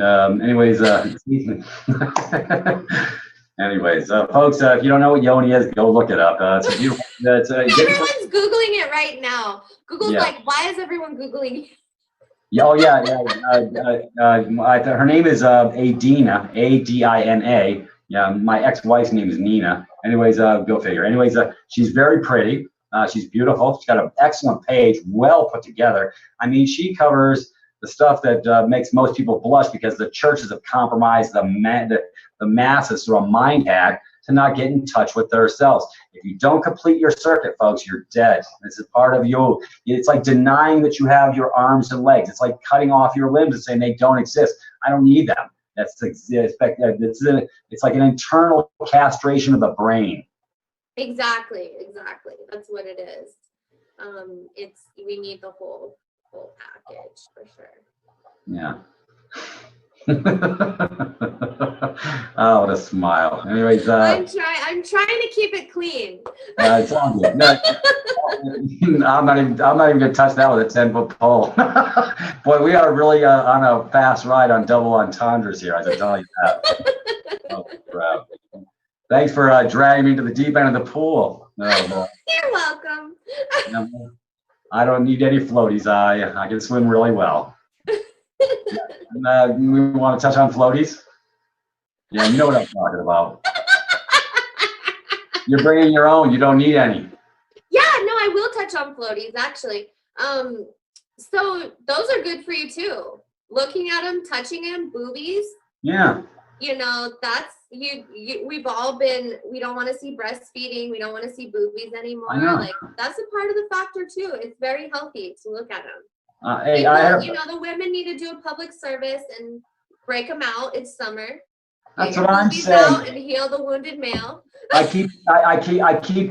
Anyways, folks, if you don't know what yoni is, go look it up. It's a beautiful. Everyone's Googling it right now. Google's Yeah. like, why is everyone Googling? Yeah, oh yeah. Her name is Adina, Adina. Yeah, my ex-wife's name is Nina. Anyways, go figure. Anyways, she's very pretty. She's beautiful. She's got an excellent page, well put together. I mean, she covers the stuff that makes most people blush because the churches have compromised the masses through a mind hack to not get in touch with themselves. If you don't complete your circuit, folks, you're dead. This is part of you. It's like denying that you have your arms and legs. It's like cutting off your limbs and saying they don't exist. I don't need them. It's like an internal castration of the brain. Exactly. That's what it is. We need the whole package for sure. Yeah. Oh, what a smile. Anyways, I'm trying to keep it clean. It's all good. No, I'm not even gonna touch that with a 10-foot pole. Boy, we are really on a fast ride on double entendres here. I can tell you that. Oh, crap. Thanks for dragging me to the deep end of the pool. You're welcome. I don't need any floaties. I can swim really well. We want to touch on floaties? Yeah, you know what I'm talking about. You're bringing your own. You don't need any. Yeah, no, I will touch on floaties actually. So those are good for you too. Looking at them, touching them, boobies. Yeah. You know, that's we've all been, we don't want to see breastfeeding, we don't want to see boobies anymore. I know. Like, that's a part of the factor too. It's very healthy to look at them. Hey, the women need to do a public service and break them out. It's summer. That's Get what your I'm boobies saying. out and heal the wounded male. I keep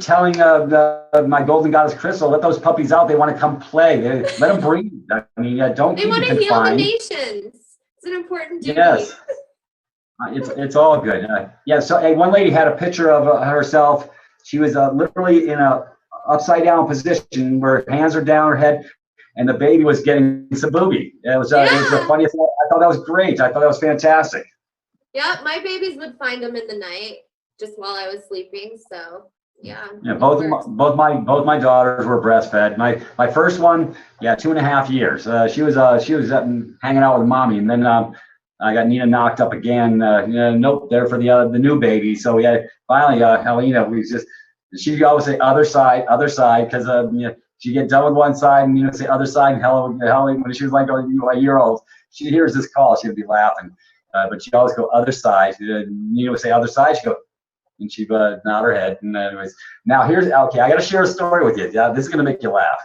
telling my golden goddess Crystal, let those puppies out. They want to come play. Let them breathe. I mean, don't They keep want them to heal the confined. nations. It's an important duty. Yes. It's all good. Yeah. So, hey, one lady had a picture of herself. She was literally in a upside down position where her hands are down her head, and the baby was getting some booby. It was the funniest. I thought that was great. I thought that was fantastic. Yeah, my babies would find them in the night. just while I was sleeping. So yeah. Yeah, both my daughters were breastfed. My first one, yeah, 2.5 years. She was hanging out with mommy, and then I got Nina knocked up again. Nope, there for the new baby. So yeah, finally, Helena, she'd always say other side, because she'd get done with one side and say other side. And Helen, when she was like a year old, she hears this call, she'd be laughing, but she'd always go other side. Nina would say other side. She'd go, and she nod her head. And anyways, now here's okay. I got to share a story with you. Yeah, this is gonna make you laugh.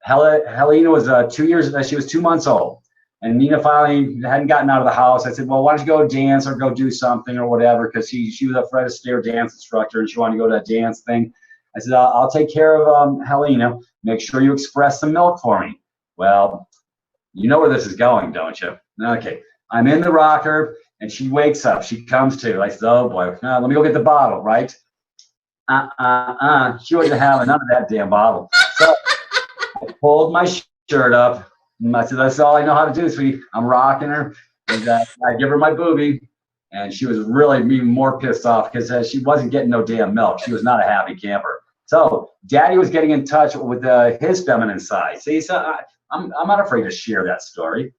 Helena was 2 years. She was 2 months old, and Nina finally hadn't gotten out of the house. I said, "Well, why don't you go dance or go do something or whatever?" Because she was a Fred Astaire dance instructor, and she wanted to go to a dance thing. I said, "I'll take care of Helena. Make sure you express some milk for me." Well, you know where this is going, don't you? Okay. I'm in the rocker, and she wakes up. She comes to. I said, "Oh boy, let me go get the bottle." Right? She wasn't having none of that damn bottle. So I pulled my shirt up. And I said, "That's all I know how to do, sweetie." I'm rocking her, and I give her my boobie, and she was really even more pissed off because she wasn't getting no damn milk. She was not a happy camper. So Daddy was getting in touch with his feminine side. See, so I'm not afraid to share that story.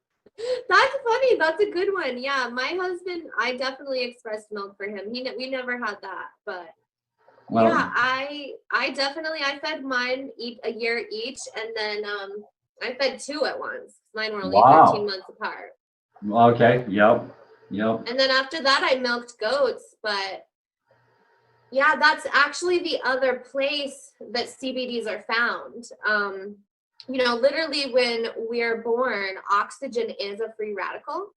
That's funny. That's a good one. Yeah, my husband, I definitely expressed milk for him. We never had that, but Well, yeah, I fed mine a year each, and then I fed two at once. Mine were only 13 wow. months apart. Okay. Yep. And then after that, I milked goats. But yeah, that's actually the other place that CBDs are found. Literally when we're born, oxygen is a free radical.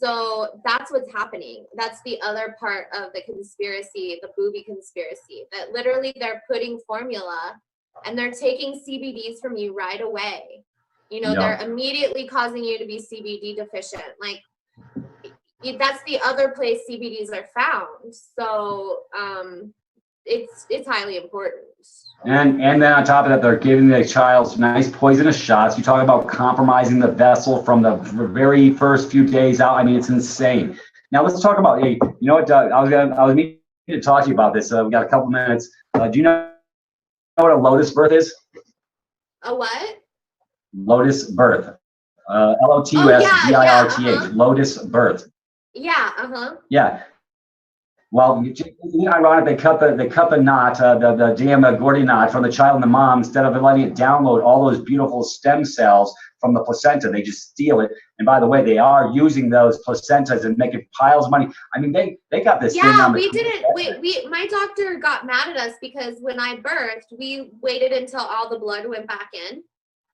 So that's what's happening. That's the other part of the conspiracy, the booby conspiracy, that literally they're putting formula and they're taking CBDs from you right away. They're Yep. immediately causing you to be CBD deficient. Like that's the other place CBDs are found. So it's highly important. And then on top of that, they're giving the child nice poisonous shots. You talk about compromising the vessel from the very first few days out. I mean, it's insane. Now let's talk about. Hey, you know what? I was meaning to talk to you about this. We got a couple minutes. Do you know what a lotus birth is? A what? Lotus birth. Oh yeah, LOTUSBIRTH. Lotus birth. Yeah, Yeah. Well, ironic, they cut the knot, the damn Gordy knot from the child and the mom instead of letting it download all those beautiful stem cells from the placenta. They just steal it. And by the way, they are using those placentas and making piles of money. I mean, they got this thing on the. We didn't wait. My doctor got mad at us because when I birthed, we waited until all the blood went back in.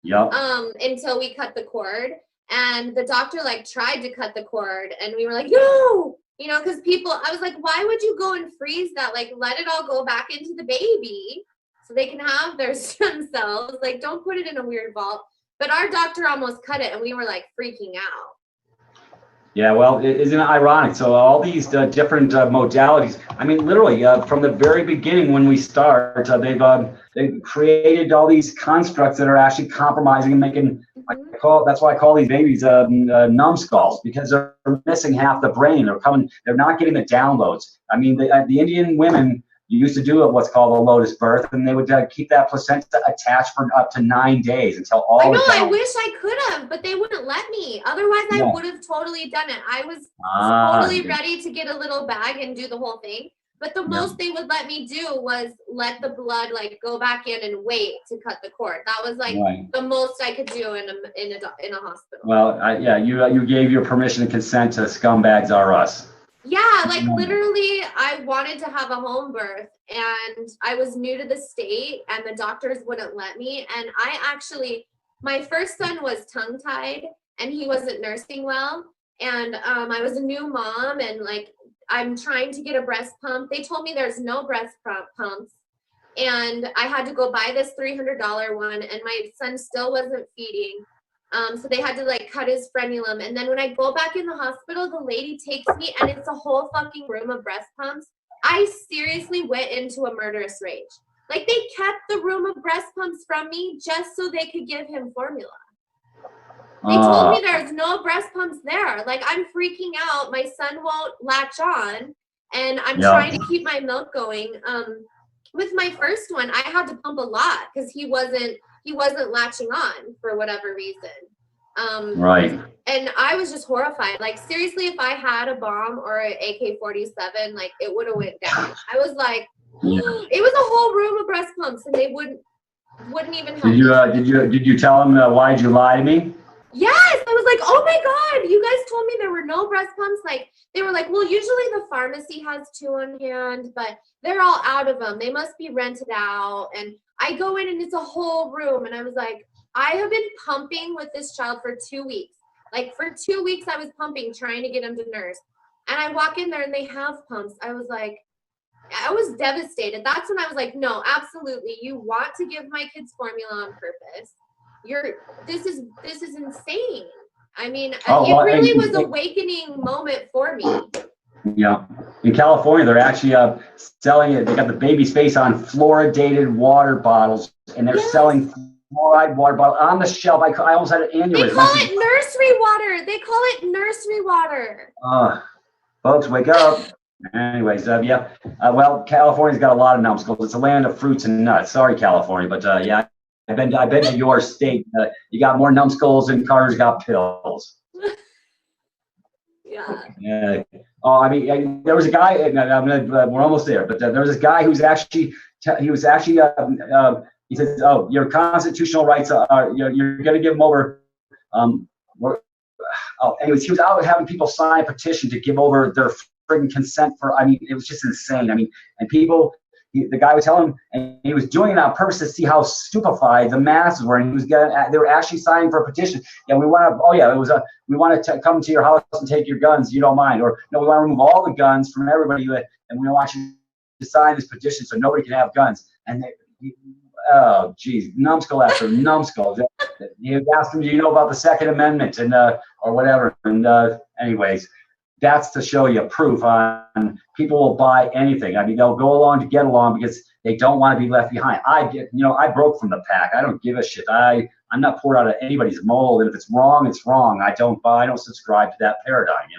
Yep. Until we cut the cord, and the doctor tried to cut the cord, and we were like, no. Because I was like, why would you go and freeze that? Like, let it all go back into the baby so they can have their stem cells. Like, don't put it in a weird vault. But our doctor almost cut it, and we were like freaking out. Yeah, well, isn't it ironic? So all these different modalities. I mean, literally from the very beginning when we start, they've created all these constructs that are actually compromising and making. That's why I call these babies numbskulls, because they're missing half the brain. They're not getting the downloads. I mean, the Indian women used to do what's called a lotus birth, and they would keep that placenta attached for up to 9 days until all. I know. I wish I could have, but they wouldn't let me. Otherwise, I would have totally done it. I was totally ready to get a little bag and do the whole thing. But the most they would let me do was let the blood go back in and wait to cut the cord. That was the most I could do in a hospital. Well, you gave your permission and consent to scumbags are us. Yeah, literally, I wanted to have a home birth, and I was new to the state, and the doctors wouldn't let me. And my first son was tongue-tied, and he wasn't nursing well. And I was a new mom, and I'm trying to get a breast pump. They told me there's no breast pumps, and I had to go buy this $300 one, and my son still wasn't feeding. So they had to cut his frenulum. And then when I go back in the hospital, the lady takes me and it's a whole fucking room of breast pumps. I seriously went into a murderous rage. They kept the room of breast pumps from me just so they could give him formula. They told me there's no breast pumps there. I'm freaking out. My son won't latch on. and I'm Yeah. trying to keep my milk going. With my first one, I had to pump a lot because he wasn't latching on for whatever reason. Right. And I was just horrified. Like, seriously, if I had a bomb or an AK-47, like, it would have went down. I was like, Yeah. it was a whole room of breast pumps, and they wouldn't even help Did you tell him why did you lie to me? Yes, I was like, oh my God, you guys told me there were no breast pumps. Like, they were like, well, usually the pharmacy has 2 on hand, but they're all out of them. They must be rented out. And I go in and it's a whole room. And I was like, I have been pumping with this child for 2 weeks. Like, for 2 weeks, I was pumping, trying to get him to nurse. And I walk in there and they have pumps. I was devastated. That's when I was like, no, absolutely. You want to give my kids formula on purpose. This is insane. I mean, it really was an awakening moment for me. Yeah. In California, they're actually selling it. They got the baby's face on fluoridated water bottles, and they're selling fluoride water bottle on the shelf. I almost had an aneurysm. They call it nursery water. They call it nursery water. Folks, wake up. Anyways, well, California's got a lot of numbskulls. It's a land of fruits and nuts. Sorry, California, but yeah, I've been to your state. You got more numbskulls than Carter's got pills. Yeah. I mean, there was a guy. We're almost there, but there was this guy who's actually. He says, "Oh, your constitutional rights are. You're going to give them over." Anyways, he was out having people sign a petition to give over their friggin' consent for. I mean, it was just insane. I mean, and people. The guy was telling him, and he was doing it on purpose to see how stupefied the masses were, and they were actually signing for a petition. Yeah, we want to. Oh yeah, it was we want to come to your house and take your guns. You don't mind, or no, we want to remove all the guns from everybody, and we want you to sign this petition so nobody can have guns. And oh geez, numbskull after numbskull. He asked him, do you know about the Second Amendment and or whatever? And anyways. That's to show you proof on people will buy anything. I mean, they'll go along to get along because they don't want to be left behind. I broke from the pack. I don't give a shit. I'm not poured out of anybody's mold. And if it's wrong, it's wrong. I don't subscribe to that paradigm,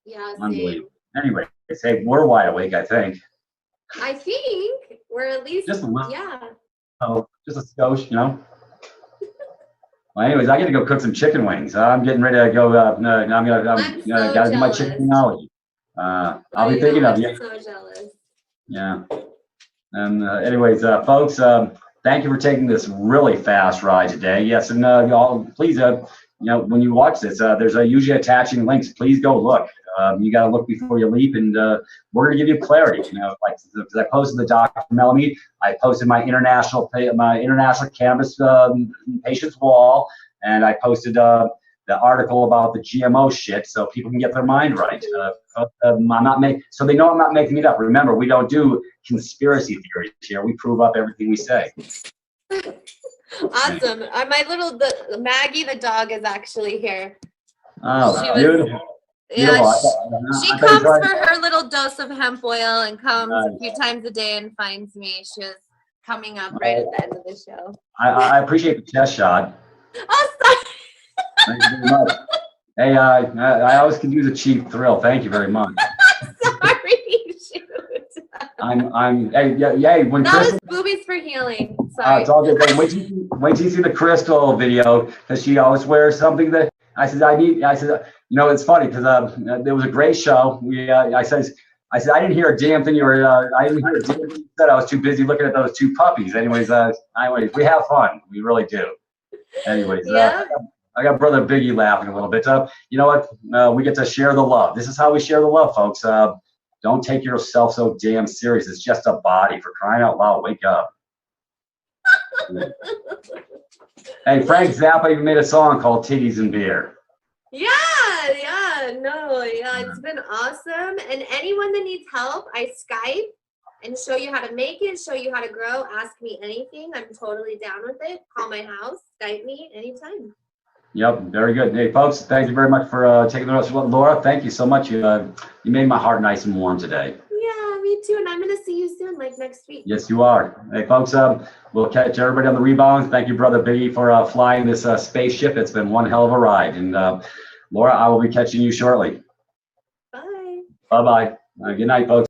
Yeah. Unbelievable. Anyway, hey, we're wide awake, I think. I think we're at least, just a little, yeah. Oh, just a skosh, Well, anyways, I got to go cook some chicken wings. I'm getting ready to go. I'm got to do my chicken technology. I'll be thinking of you. I'm so jealous. Yeah. And anyways, folks, thank you for taking this really fast ride today. Yes, and y'all, please, when you watch this, there's usually attaching links. Please go look. You got to look before you leap, and we're going to give you clarity. Because I posted the Dr. Melanie, I posted my international cannabis patients wall, and I posted the article about the GMO shit, so people can get their mind right. So they know I'm not making it up. Remember, we don't do conspiracy theories here. We prove up everything we say. Awesome. Maggie the dog is actually here. Oh, beautiful. Yeah, she comes for her little dose of hemp oil and comes a few times a day and finds me. She was coming up right at the end of the show. I appreciate the chest shot. Oh, sorry. Thank you very much. Hey, I always can use a cheap thrill. Thank you very much. Sorry, shoot. When that Crystal, was boobies for healing. Sorry. It's all good. Wait till you see the Crystal video, because she always wears something that I said, it's funny because there was a great show. I said, I didn't hear a damn thing I didn't hear a damn thing you said. I was too busy looking at those 2 puppies. Anyways, we have fun. We really do. Anyways, yeah. I got Brother Biggie laughing a little bit. You know what? We get to share the love. This is how we share the love, folks. Don't take yourself so damn serious. It's just a body. For crying out loud, wake up. Hey, Frank Zappa even made a song called Titties and Beer. It's been awesome. And anyone that needs help, I Skype and show you how to make it, show you how to grow. Ask me anything. I'm totally down with it. Call my house, Skype me anytime. Yep, very good. Hey, folks, thank you very much for taking the rest of what Laura. Thank you so much. You made my heart nice and warm today. Yeah, me too. And I'm going to see you soon, like next week. Yes, you are. Hey, folks, we'll catch everybody on the rebound. Thank you, Brother Biggie, for flying this spaceship. It's been one hell of a ride. And Laura, I will be catching you shortly. Bye. Bye-bye. Good night, folks.